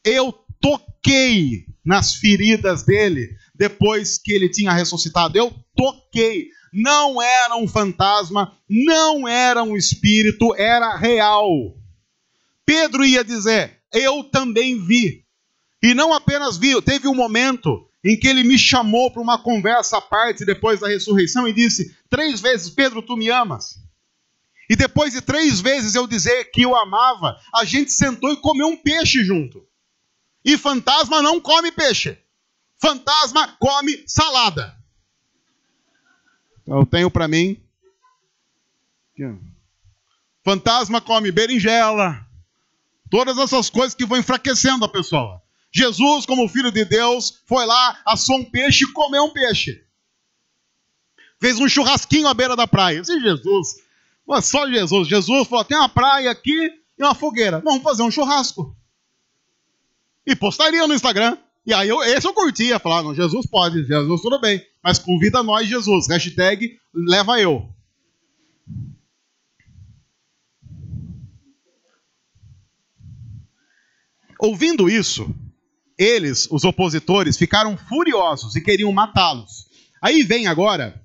eu toquei nas feridas dele, depois que ele tinha ressuscitado, eu toquei. Não era um fantasma, não era um espírito, era real. Pedro ia dizer, eu também vi. E não apenas vi, teve um momento em que ele me chamou para uma conversa à parte depois da ressurreição e disse, 3 vezes, Pedro, tu me amas? E depois de 3 vezes eu dizer que eu amava, a gente sentou e comeu um peixe junto. E fantasma não come peixe. Fantasma come salada. Eu tenho para mim. Fantasma come berinjela. Todas essas coisas que vão enfraquecendo a pessoa. Jesus, como Filho de Deus, foi lá, assou um peixe e comeu um peixe. Fez um churrasquinho à beira da praia. Esse Jesus, só Jesus. Jesus falou, tem uma praia aqui e uma fogueira. Vamos fazer um churrasco. E postaria no Instagram. E aí esse eu curtia, falar, não, Jesus pode, Jesus tudo bem, mas convida nós Jesus, hashtag leva eu. Ouvindo isso, eles, os opositores, ficaram furiosos e queriam matá-los. Aí vem agora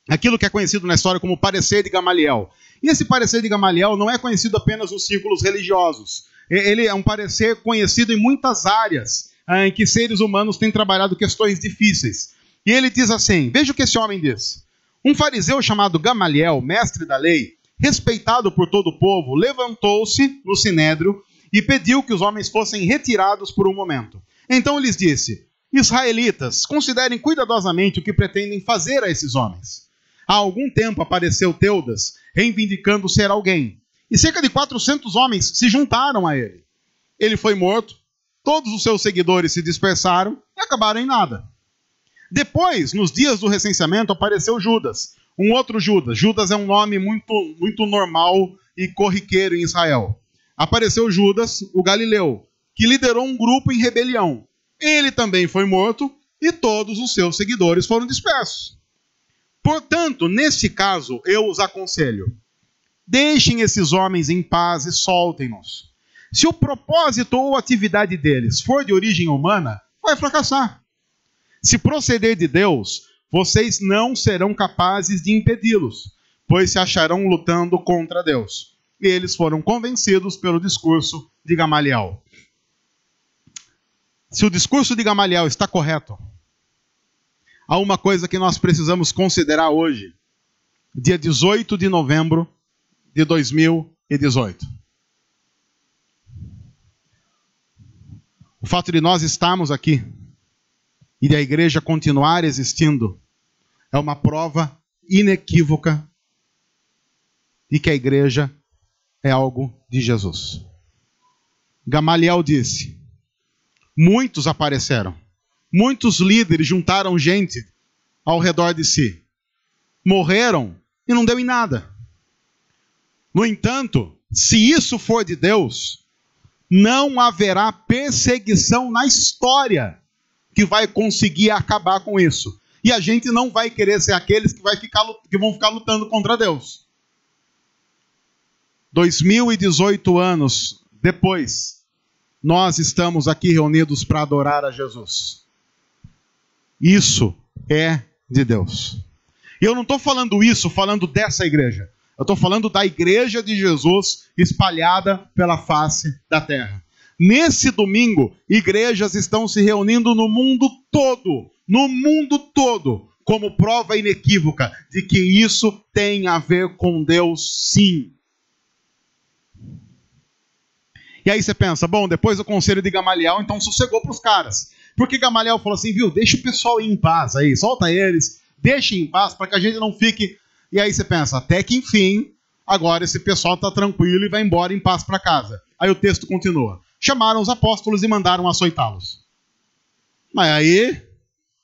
aquilo que é conhecido na história como parecer de Gamaliel. E esse parecer de Gamaliel não é conhecido apenas nos círculos religiosos. Ele é um parecer conhecido em muitas áreas em que seres humanos têm trabalhado questões difíceis. E ele diz assim, veja o que esse homem diz. Um fariseu chamado Gamaliel, mestre da lei, respeitado por todo o povo, levantou-se no sinédrio e pediu que os homens fossem retirados por um momento. Então lhes disse, israelitas, considerem cuidadosamente o que pretendem fazer a esses homens. Há algum tempo apareceu Teudas, reivindicando ser alguém. E cerca de 400 homens se juntaram a ele. Ele foi morto, Todos os seus seguidores se dispersaram e acabaram em nada. Depois, nos dias do recenseamento, apareceu Judas, um outro Judas. Judas é um nome muito normal e corriqueiro em Israel. Apareceu Judas, o Galileu, que liderou um grupo em rebelião. Ele também foi morto e todos os seus seguidores foram dispersos. Portanto, neste caso, eu os aconselho: deixem esses homens em paz e soltem-nos. Se o propósito ou atividade deles for de origem humana, vai fracassar. Se proceder de Deus, vocês não serão capazes de impedi-los, pois se acharão lutando contra Deus. E eles foram convencidos pelo discurso de Gamaliel. Se o discurso de Gamaliel está correto, há uma coisa que nós precisamos considerar hoje, dia 18 de novembro de 2018. O fato de nós estarmos aqui e de a igreja continuar existindo é uma prova inequívoca de que a igreja é algo de Jesus. Gamaliel disse: muitos apareceram, muitos líderes juntaram gente ao redor de si, morreram e não deu em nada. No entanto, se isso for de Deus, não haverá perseguição na história que vai conseguir acabar com isso. E a gente não vai querer ser aqueles que vão ficar lutando contra Deus. 2018 anos depois, nós estamos aqui reunidos para adorar a Jesus. Isso é de Deus. E eu não estou falando isso falando dessa igreja. Eu estou falando da igreja de Jesus espalhada pela face da terra. Nesse domingo, igrejas estão se reunindo no mundo todo, como prova inequívoca de que isso tem a ver com Deus, sim. E aí você pensa, bom, depois do conselho de Gamaliel, então sossegou para os caras. Porque Gamaliel falou assim, viu, deixa o pessoal ir em paz aí, solta eles, deixa em paz para que a gente não fique... E aí você pensa, até que enfim, agora esse pessoal está tranquilo e vai embora em paz para casa. Aí o texto continua. Chamaram os apóstolos e mandaram açoitá-los. Mas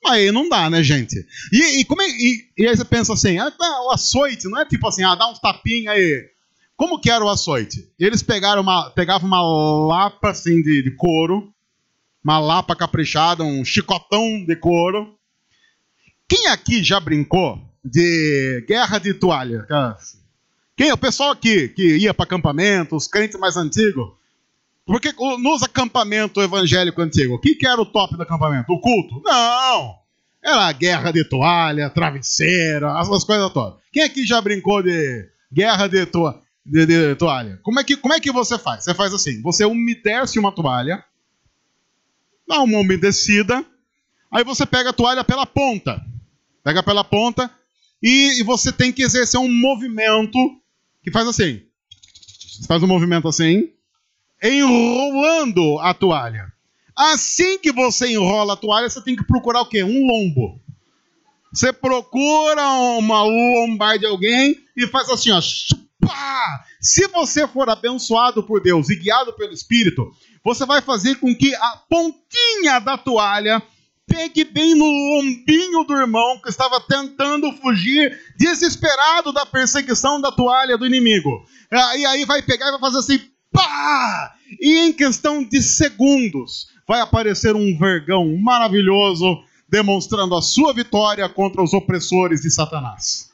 aí não dá, né, gente? E aí você pensa assim, o açoite não é tipo assim, dá uns tapinhos aí. Como que era o açoite? Eles pegavam uma lapa assim de couro, uma lapa caprichada, um chicotão de couro. Quem aqui já brincou de guerra de toalha? O pessoal aqui que ia para acampamento, os crentes mais antigos, porque nos acampamentos evangélicos antigos, o que era o top do acampamento? O culto? Não! Era guerra de toalha, travesseiro, essas coisas todas. Quem aqui já brincou de guerra de toalha? Como é que você faz? Você faz assim, você umedece uma toalha, dá uma umedecida, aí você pega a toalha pela ponta. Pega pela ponta e você tem que exercer um movimento que faz assim. Você faz um movimento assim, enrolando a toalha. Assim que você enrola a toalha, você tem que procurar o quê? Um lombo. Você procura uma lombar de alguém e faz assim, ó. Se você for abençoado por Deus e guiado pelo Espírito, você vai fazer com que a pontinha da toalha pegue bem no lombinho do irmão que estava tentando fugir, desesperado da perseguição da toalha do inimigo. E aí vai pegar e vai fazer assim, pá! E em questão de segundos vai aparecer um vergão maravilhoso demonstrando a sua vitória contra os opressores de Satanás.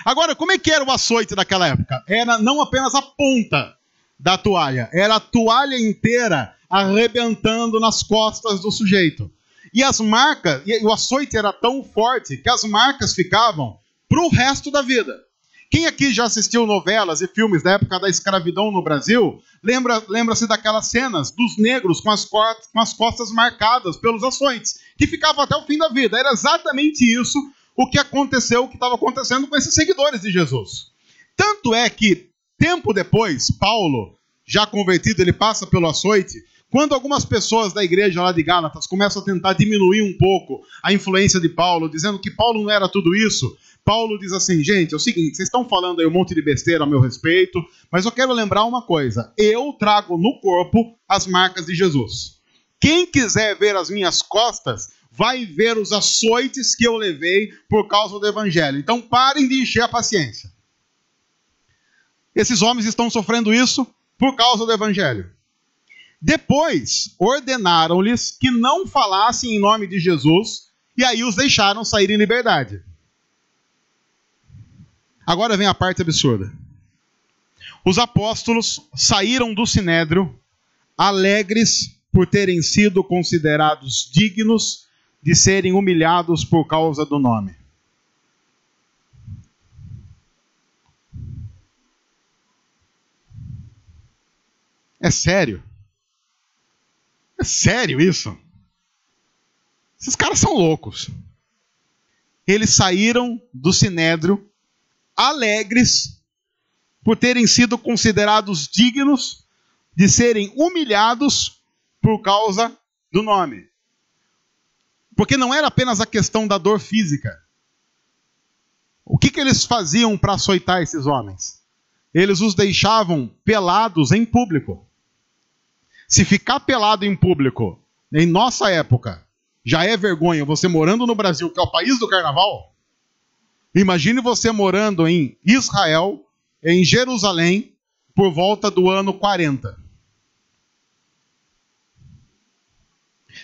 Agora, como é que era o açoite daquela época? Era não apenas a ponta da toalha, era a toalha inteira arrebentando nas costas do sujeito. E as marcas, e o açoite era tão forte que as marcas ficavam para o resto da vida. Quem aqui já assistiu novelas e filmes da época da escravidão no Brasil, lembra-se daquelas cenas dos negros com as costas marcadas pelos açoites, que ficavam até o fim da vida. Era exatamente isso o que estava acontecendo com esses seguidores de Jesus. Tanto é que, tempo depois, Paulo, já convertido, ele passa pelo açoite. Quando algumas pessoas da igreja lá de Gálatas começam a tentar diminuir um pouco a influência de Paulo, dizendo que Paulo não era tudo isso, Paulo diz assim: gente, é o seguinte, vocês estão falando aí um monte de besteira a meu respeito, mas eu quero lembrar uma coisa: eu trago no corpo as marcas de Jesus. Quem quiser ver as minhas costas, vai ver os açoites que eu levei por causa do evangelho. Então parem de encher a paciência. Esses homens estão sofrendo isso por causa do evangelho. Depois, ordenaram-lhes que não falassem em nome de Jesus, e aí os deixaram sair em liberdade. Agora vem a parte absurda. Os apóstolos saíram do sinédrio alegres por terem sido considerados dignos de serem humilhados por causa do nome. É sério? É sério isso? Esses caras são loucos. Eles saíram do sinédrio alegres por terem sido considerados dignos de serem humilhados por causa do nome. Porque não era apenas a questão da dor física. O que eles faziam para açoitar esses homens? Eles os deixavam pelados em público. Se ficar pelado em público, em nossa época, já é vergonha você morando no Brasil, que é o país do carnaval. Imagine você morando em Israel, em Jerusalém, por volta do ano 40.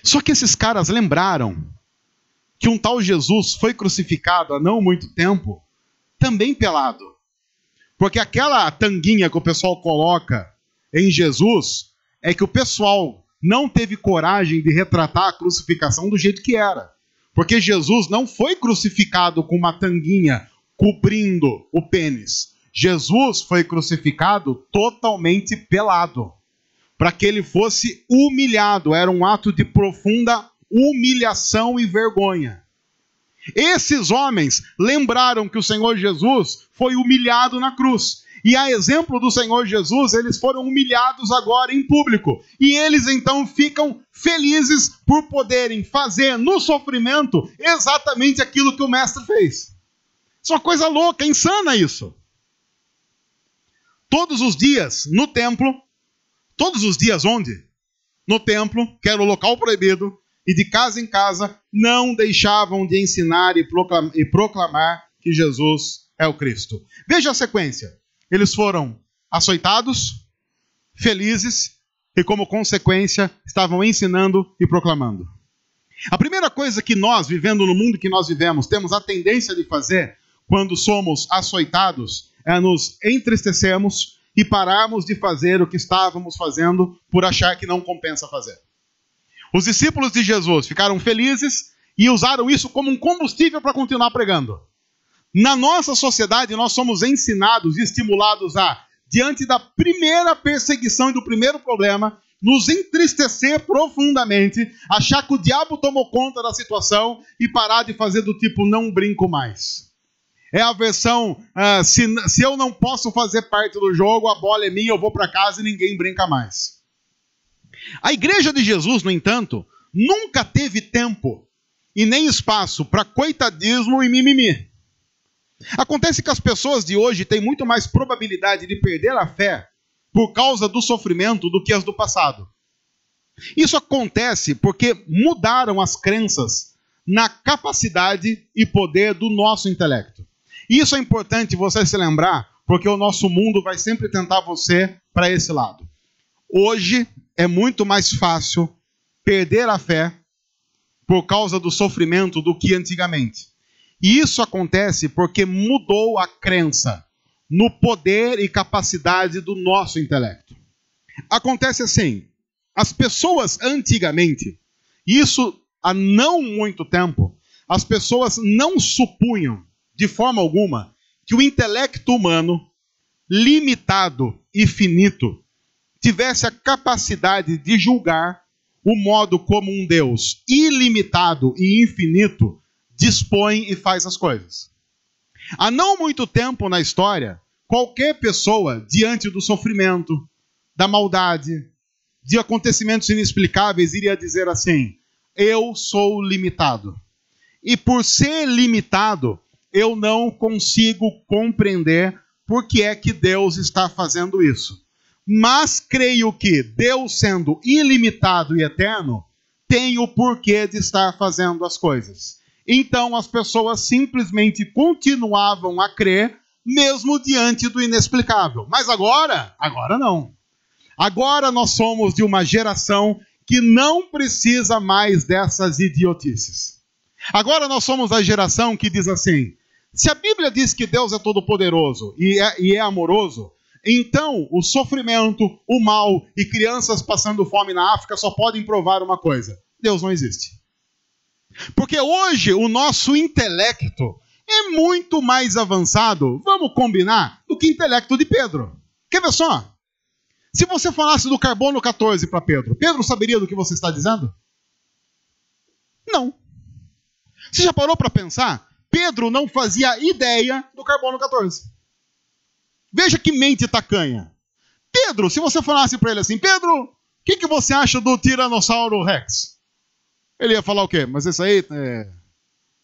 Só que esses caras lembraram que um tal Jesus foi crucificado há não muito tempo, também pelado. Porque aquela tanguinha que o pessoal coloca em Jesus é que o pessoal não teve coragem de retratar a crucificação do jeito que era. Porque Jesus não foi crucificado com uma tanguinha cobrindo o pênis. Jesus foi crucificado totalmente pelado, para que ele fosse humilhado. Era um ato de profunda humilhação e vergonha. Esses homens lembraram que o Senhor Jesus foi humilhado na cruz. E a exemplo do Senhor Jesus, eles foram humilhados agora em público. E eles então ficam felizes por poderem fazer no sofrimento exatamente aquilo que o Mestre fez. Isso é uma coisa louca, insana isso. Todos os dias no templo, todos os dias onde? No templo, que era o local proibido, e de casa em casa, não deixavam de ensinar e proclamar que Jesus é o Cristo. Veja a sequência. Eles foram açoitados, felizes, e como consequência, estavam ensinando e proclamando. A primeira coisa que nós, vivendo no mundo que nós vivemos, temos a tendência de fazer, quando somos açoitados, é nos entristecermos e pararmos de fazer o que estávamos fazendo por achar que não compensa fazer. Os discípulos de Jesus ficaram felizes e usaram isso como um combustível para continuar pregando. Na nossa sociedade, nós somos ensinados e estimulados a, diante da primeira perseguição e do primeiro problema, nos entristecer profundamente, achar que o diabo tomou conta da situação e parar de fazer do tipo, não brinco mais. É a versão, se eu não posso fazer parte do jogo, a bola é minha, eu vou para casa e ninguém brinca mais. A igreja de Jesus, no entanto, nunca teve tempo e nem espaço para coitadismo e mimimi. Acontece que as pessoas de hoje têm muito mais probabilidade de perder a fé por causa do sofrimento do que as do passado. Isso acontece porque mudaram as crenças na capacidade e poder do nosso intelecto. E isso é importante você se lembrar, porque o nosso mundo vai sempre tentar você para esse lado. Hoje é muito mais fácil perder a fé por causa do sofrimento do que antigamente. E isso acontece porque mudou a crença no poder e capacidade do nosso intelecto. Acontece assim, as pessoas antigamente, isso há não muito tempo, as pessoas não supunham de forma alguma que o intelecto humano, limitado e finito, tivesse a capacidade de julgar o modo como um Deus ilimitado e infinito dispõe e faz as coisas. Há não muito tempo na história, qualquer pessoa, diante do sofrimento, da maldade, de acontecimentos inexplicáveis, iria dizer assim: eu sou limitado. E por ser limitado, eu não consigo compreender por que é que Deus está fazendo isso. Mas creio que Deus, sendo ilimitado e eterno, tem o porquê de estar fazendo as coisas. Então as pessoas simplesmente continuavam a crer, mesmo diante do inexplicável. Mas agora não. Agora nós somos de uma geração que não precisa mais dessas idiotices. Agora nós somos a geração que diz assim: se a Bíblia diz que Deus é todo-poderoso e é amoroso, então o sofrimento, o mal e crianças passando fome na África só podem provar uma coisa: Deus não existe. Porque hoje o nosso intelecto é muito mais avançado, vamos combinar, do que o intelecto de Pedro. Quer ver só? Se você falasse do carbono 14 para Pedro, Pedro saberia do que você está dizendo? Não. Você já parou para pensar? Pedro não fazia ideia do carbono 14. Veja que mente tacanha. Pedro, se você falasse para ele assim: Pedro, o que você acha do Tiranossauro Rex? Ele ia falar o quê? Mas esse aí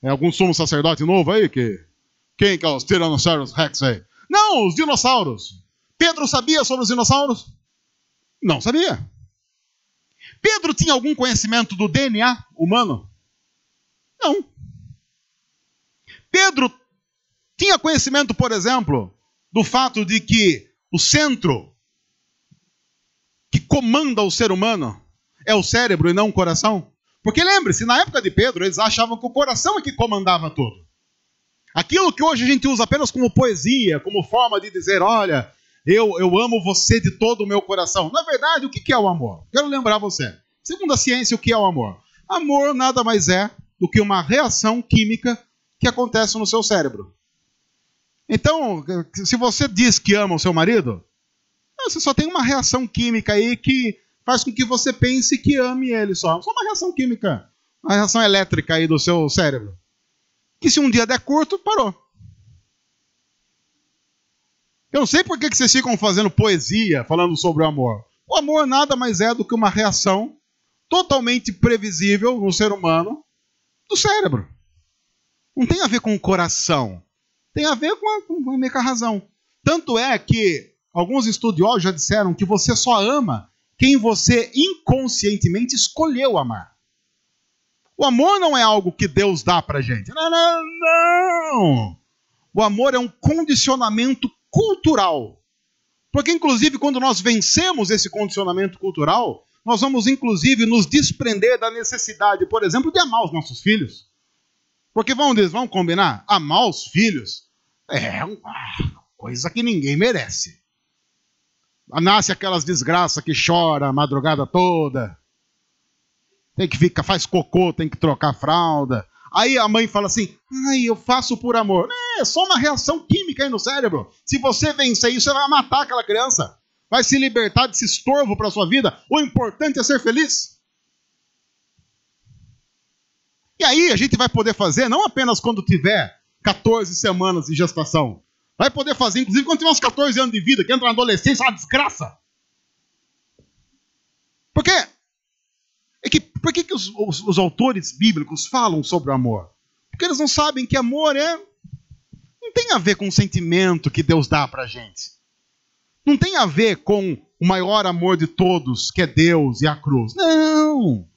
é algum sumo sacerdote novo aí? Quem que é os Tiranossauros Rex aí? Não, os dinossauros. Pedro sabia sobre os dinossauros? Não sabia. Pedro tinha algum conhecimento do DNA humano? Não. Pedro tinha conhecimento, por exemplo, do fato de que o centro que comanda o ser humano é o cérebro e não o coração? Porque lembre-se, na época de Pedro, eles achavam que o coração é que comandava tudo. Aquilo que hoje a gente usa apenas como poesia, como forma de dizer: olha, eu amo você de todo o meu coração. Na verdade, o que é o amor? Quero lembrar você. Segundo a ciência, o que é o amor? Amor nada mais é do que uma reação química que acontece no seu cérebro. Então, se você diz que ama o seu marido, você só tem uma reação química aí que faz com que você pense que ame ele só. Só uma reação química, uma reação elétrica aí do seu cérebro. Que se um dia der curto, parou. Eu não sei por que vocês ficam fazendo poesia falando sobre o amor. O amor nada mais é do que uma reação totalmente previsível no ser humano do cérebro. Não tem a ver com o coração. Tem a ver com a meca razão. Tanto é que alguns estudiosos já disseram que você só ama quem você inconscientemente escolheu amar. O amor não é algo que Deus dá pra gente. Não. O amor é um condicionamento cultural. Porque, inclusive, quando nós vencemos esse condicionamento cultural, nós vamos, inclusive, nos desprender da necessidade, por exemplo, de amar os nossos filhos. Porque, vamos combinar, amar os filhos é uma coisa que ninguém merece. Nasce aquelas desgraças que chora a madrugada toda. Tem que ficar, faz cocô, tem que trocar a fralda. Aí a mãe fala assim: ai, eu faço por amor. É só uma reação química aí no cérebro. Se você vencer isso, você vai matar aquela criança. Vai se libertar desse estorvo para a sua vida. O importante é ser feliz. E aí a gente vai poder fazer, não apenas quando tiver 14 semanas de gestação. Vai poder fazer, inclusive, quando tiver uns 14 anos de vida, que entra na adolescência, é uma desgraça. Por quê? Por que os autores bíblicos falam sobre o amor? Porque eles não sabem que amor não tem a ver com o sentimento que Deus dá pra gente. Não tem a ver com o maior amor de todos, que é Deus e a cruz. Não!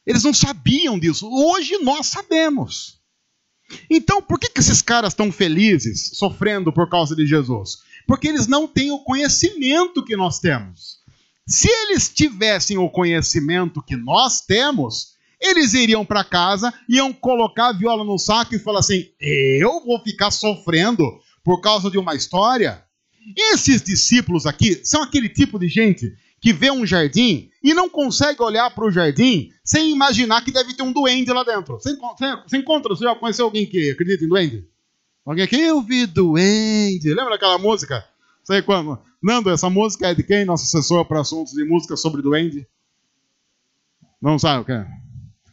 Eles não sabiam disso. Hoje nós sabemos. Então, por que esses caras estão felizes, sofrendo por causa de Jesus? Porque eles não têm o conhecimento que nós temos. Se eles tivessem o conhecimento que nós temos, eles iriam para casa, iam colocar a viola no saco e falar assim: eu vou ficar sofrendo por causa de uma história? Esses discípulos aqui são aquele tipo de gente que vê um jardim e não consegue olhar para o jardim sem imaginar que deve ter um duende lá dentro. Você já conheceu alguém que acredita em duende? Alguém aqui? Eu vi duende. Lembra daquela música? Sei quando. Nando, essa música é de quem? Nosso assessor para assuntos de música sobre duende? Não sabe o que é?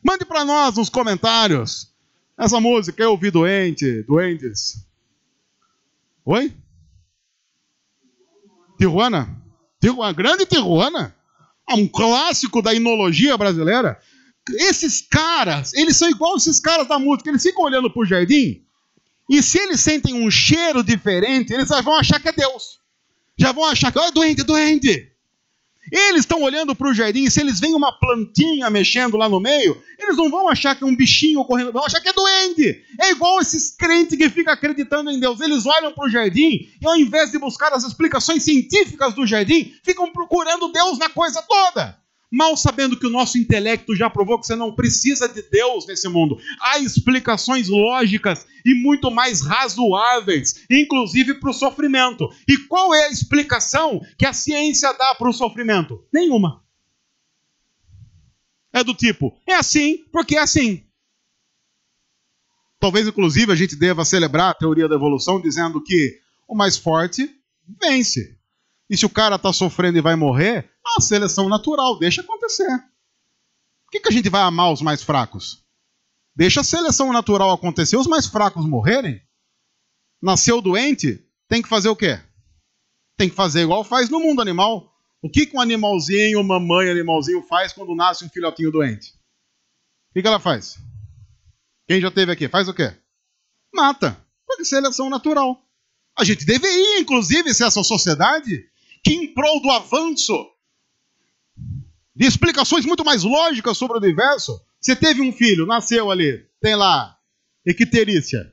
Mande para nós nos comentários. Essa música, eu vi duendes. Oi? Tijuana? Grande Tijuana? Um clássico da enologia brasileira. Esses caras, eles são igual esses caras da música, eles ficam olhando pro jardim, e se eles sentem um cheiro diferente, eles já vão achar que é Deus. Já vão achar que é doente, doente. Eles estão olhando para o jardim, e se eles veem uma plantinha mexendo lá no meio, eles não vão achar que é um bichinho correndo, vão achar que é doente. É igual esses crentes que ficam acreditando em Deus. Eles olham para o jardim e, ao invés de buscar as explicações científicas do jardim, ficam procurando Deus na coisa toda. Mal sabendo que o nosso intelecto já provou que você não precisa de Deus nesse mundo. Há explicações lógicas e muito mais razoáveis, inclusive para o sofrimento. E qual é a explicação que a ciência dá para o sofrimento? Nenhuma. É do tipo, é assim porque é assim. Talvez, inclusive, a gente deva celebrar a teoria da evolução dizendo que o mais forte vence. E se o cara está sofrendo e vai morrer, a seleção natural, deixa acontecer. Por que a gente vai amar os mais fracos? Deixa a seleção natural acontecer, os mais fracos morrerem. Nasceu doente, tem que fazer o quê? Tem que fazer igual faz no mundo animal. O que um animalzinho, uma mãe animalzinho faz quando nasce um filhotinho doente? O que ela faz? Quem já teve aqui, faz o quê? Mata. Porque seleção natural. A gente deveria, inclusive, ser essa sociedade que, em prol do avanço de explicações muito mais lógicas sobre o universo, você teve um filho, nasceu ali, tem lá icterícia,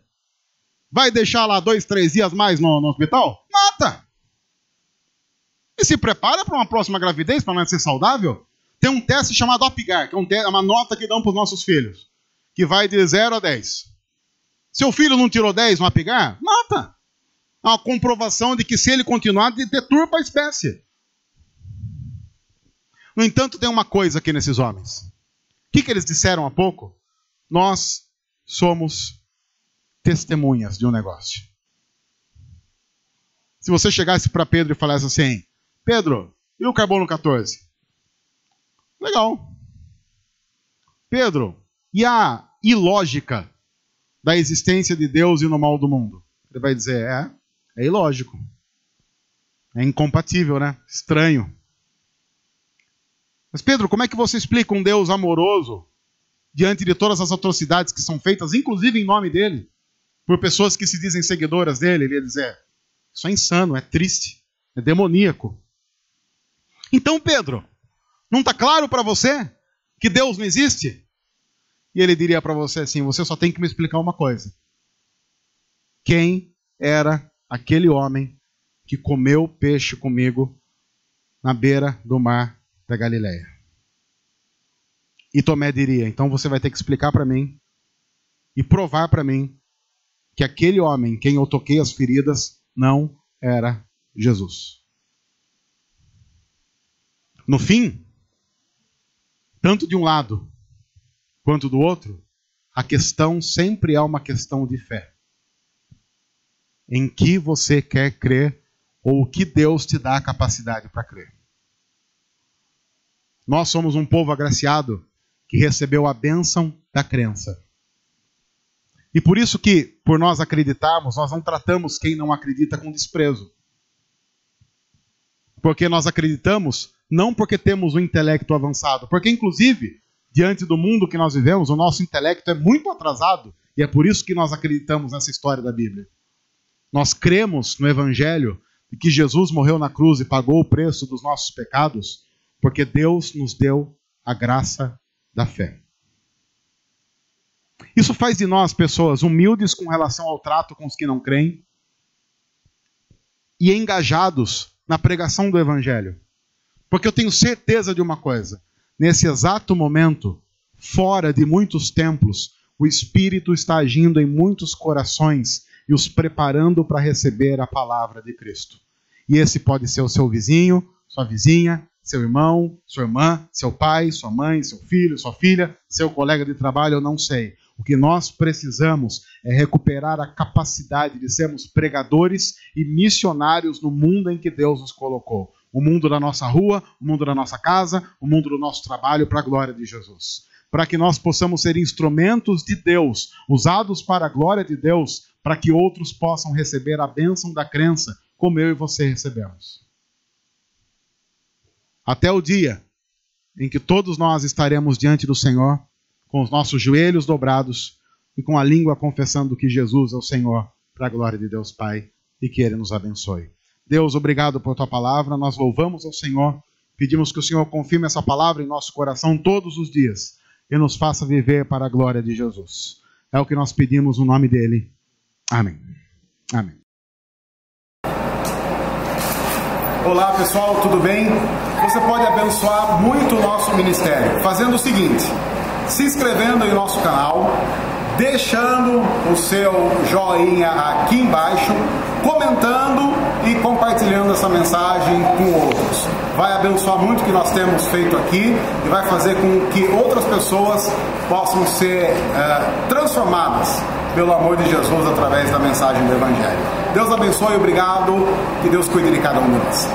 vai deixar lá 2, 3 dias mais no hospital? Mata! E se prepara para uma próxima gravidez, para nascer saudável. Tem um teste chamado APGAR, que é uma nota que dão para os nossos filhos, que vai de 0 a 10. Seu filho não tirou 10 no APGAR? Mata! É uma comprovação de que, se ele continuar, deturpa a espécie. No entanto, tem uma coisa aqui nesses homens. O que eles disseram há pouco? Nós somos testemunhas de um negócio. Se você chegasse para Pedro e falasse assim, Pedro, e o carbono 14? Legal. Pedro, e a ilógica da existência de Deus e no mal do mundo? Ele vai dizer, é ilógico. É incompatível, né? Estranho. Mas Pedro, como é que você explica um Deus amoroso diante de todas as atrocidades que são feitas, inclusive em nome dele, por pessoas que se dizem seguidoras dele? Ele ia dizer, isso é insano, é triste, é demoníaco. Então, Pedro, não está claro para você que Deus não existe? E ele diria para você assim, você só tem que me explicar uma coisa. Quem era aquele homem que comeu peixe comigo na beira do mar da Galileia? E Tomé diria, então você vai ter que explicar para mim e provar para mim que aquele homem em quem eu toquei as feridas não era Jesus. No fim, tanto de um lado quanto do outro, a questão sempre é uma questão de fé. Em que você quer crer ou o que Deus te dá a capacidade para crer. Nós somos um povo agraciado que recebeu a bênção da crença. E por isso que, por nós acreditarmos, nós não tratamos quem não acredita com desprezo. Porque nós acreditamos não porque temos um intelecto avançado, porque inclusive, diante do mundo que nós vivemos, o nosso intelecto é muito atrasado e é por isso que nós acreditamos nessa história da Bíblia. Nós cremos no Evangelho de que Jesus morreu na cruz e pagou o preço dos nossos pecados, porque Deus nos deu a graça da fé. Isso faz de nós pessoas humildes com relação ao trato com os que não creem e engajados na pregação do Evangelho. Porque eu tenho certeza de uma coisa, nesse exato momento, fora de muitos templos, o Espírito está agindo em muitos corações e os preparando para receber a palavra de Cristo. E esse pode ser o seu vizinho, sua vizinha, seu irmão, sua irmã, seu pai, sua mãe, seu filho, sua filha, seu colega de trabalho, eu não sei. O que nós precisamos é recuperar a capacidade de sermos pregadores e missionários no mundo em que Deus nos colocou. O mundo da nossa rua, o mundo da nossa casa, o mundo do nosso trabalho, para a glória de Jesus. Para que nós possamos ser instrumentos de Deus, usados para a glória de Deus, para que outros possam receber a bênção da crença, como eu e você recebemos. Até o dia em que todos nós estaremos diante do Senhor, com os nossos joelhos dobrados e com a língua confessando que Jesus é o Senhor, para a glória de Deus Pai, e que Ele nos abençoe. Deus, obrigado por Tua palavra, nós louvamos ao Senhor, pedimos que o Senhor confirme essa palavra em nosso coração todos os dias e nos faça viver para a glória de Jesus. É o que nós pedimos no nome dEle. Amém. Amém. Olá pessoal, tudo bem? Você pode abençoar muito o nosso ministério fazendo o seguinte: se inscrevendo em nosso canal, deixando o seu joinha aqui embaixo, comentando e compartilhando essa mensagem com outros. Vai abençoar muito o que nós temos feito aqui e vai fazer com que outras pessoas possam ser transformadas pelo amor de Jesus através da mensagem do Evangelho. Deus abençoe, obrigado, que Deus cuide de cada um de nós.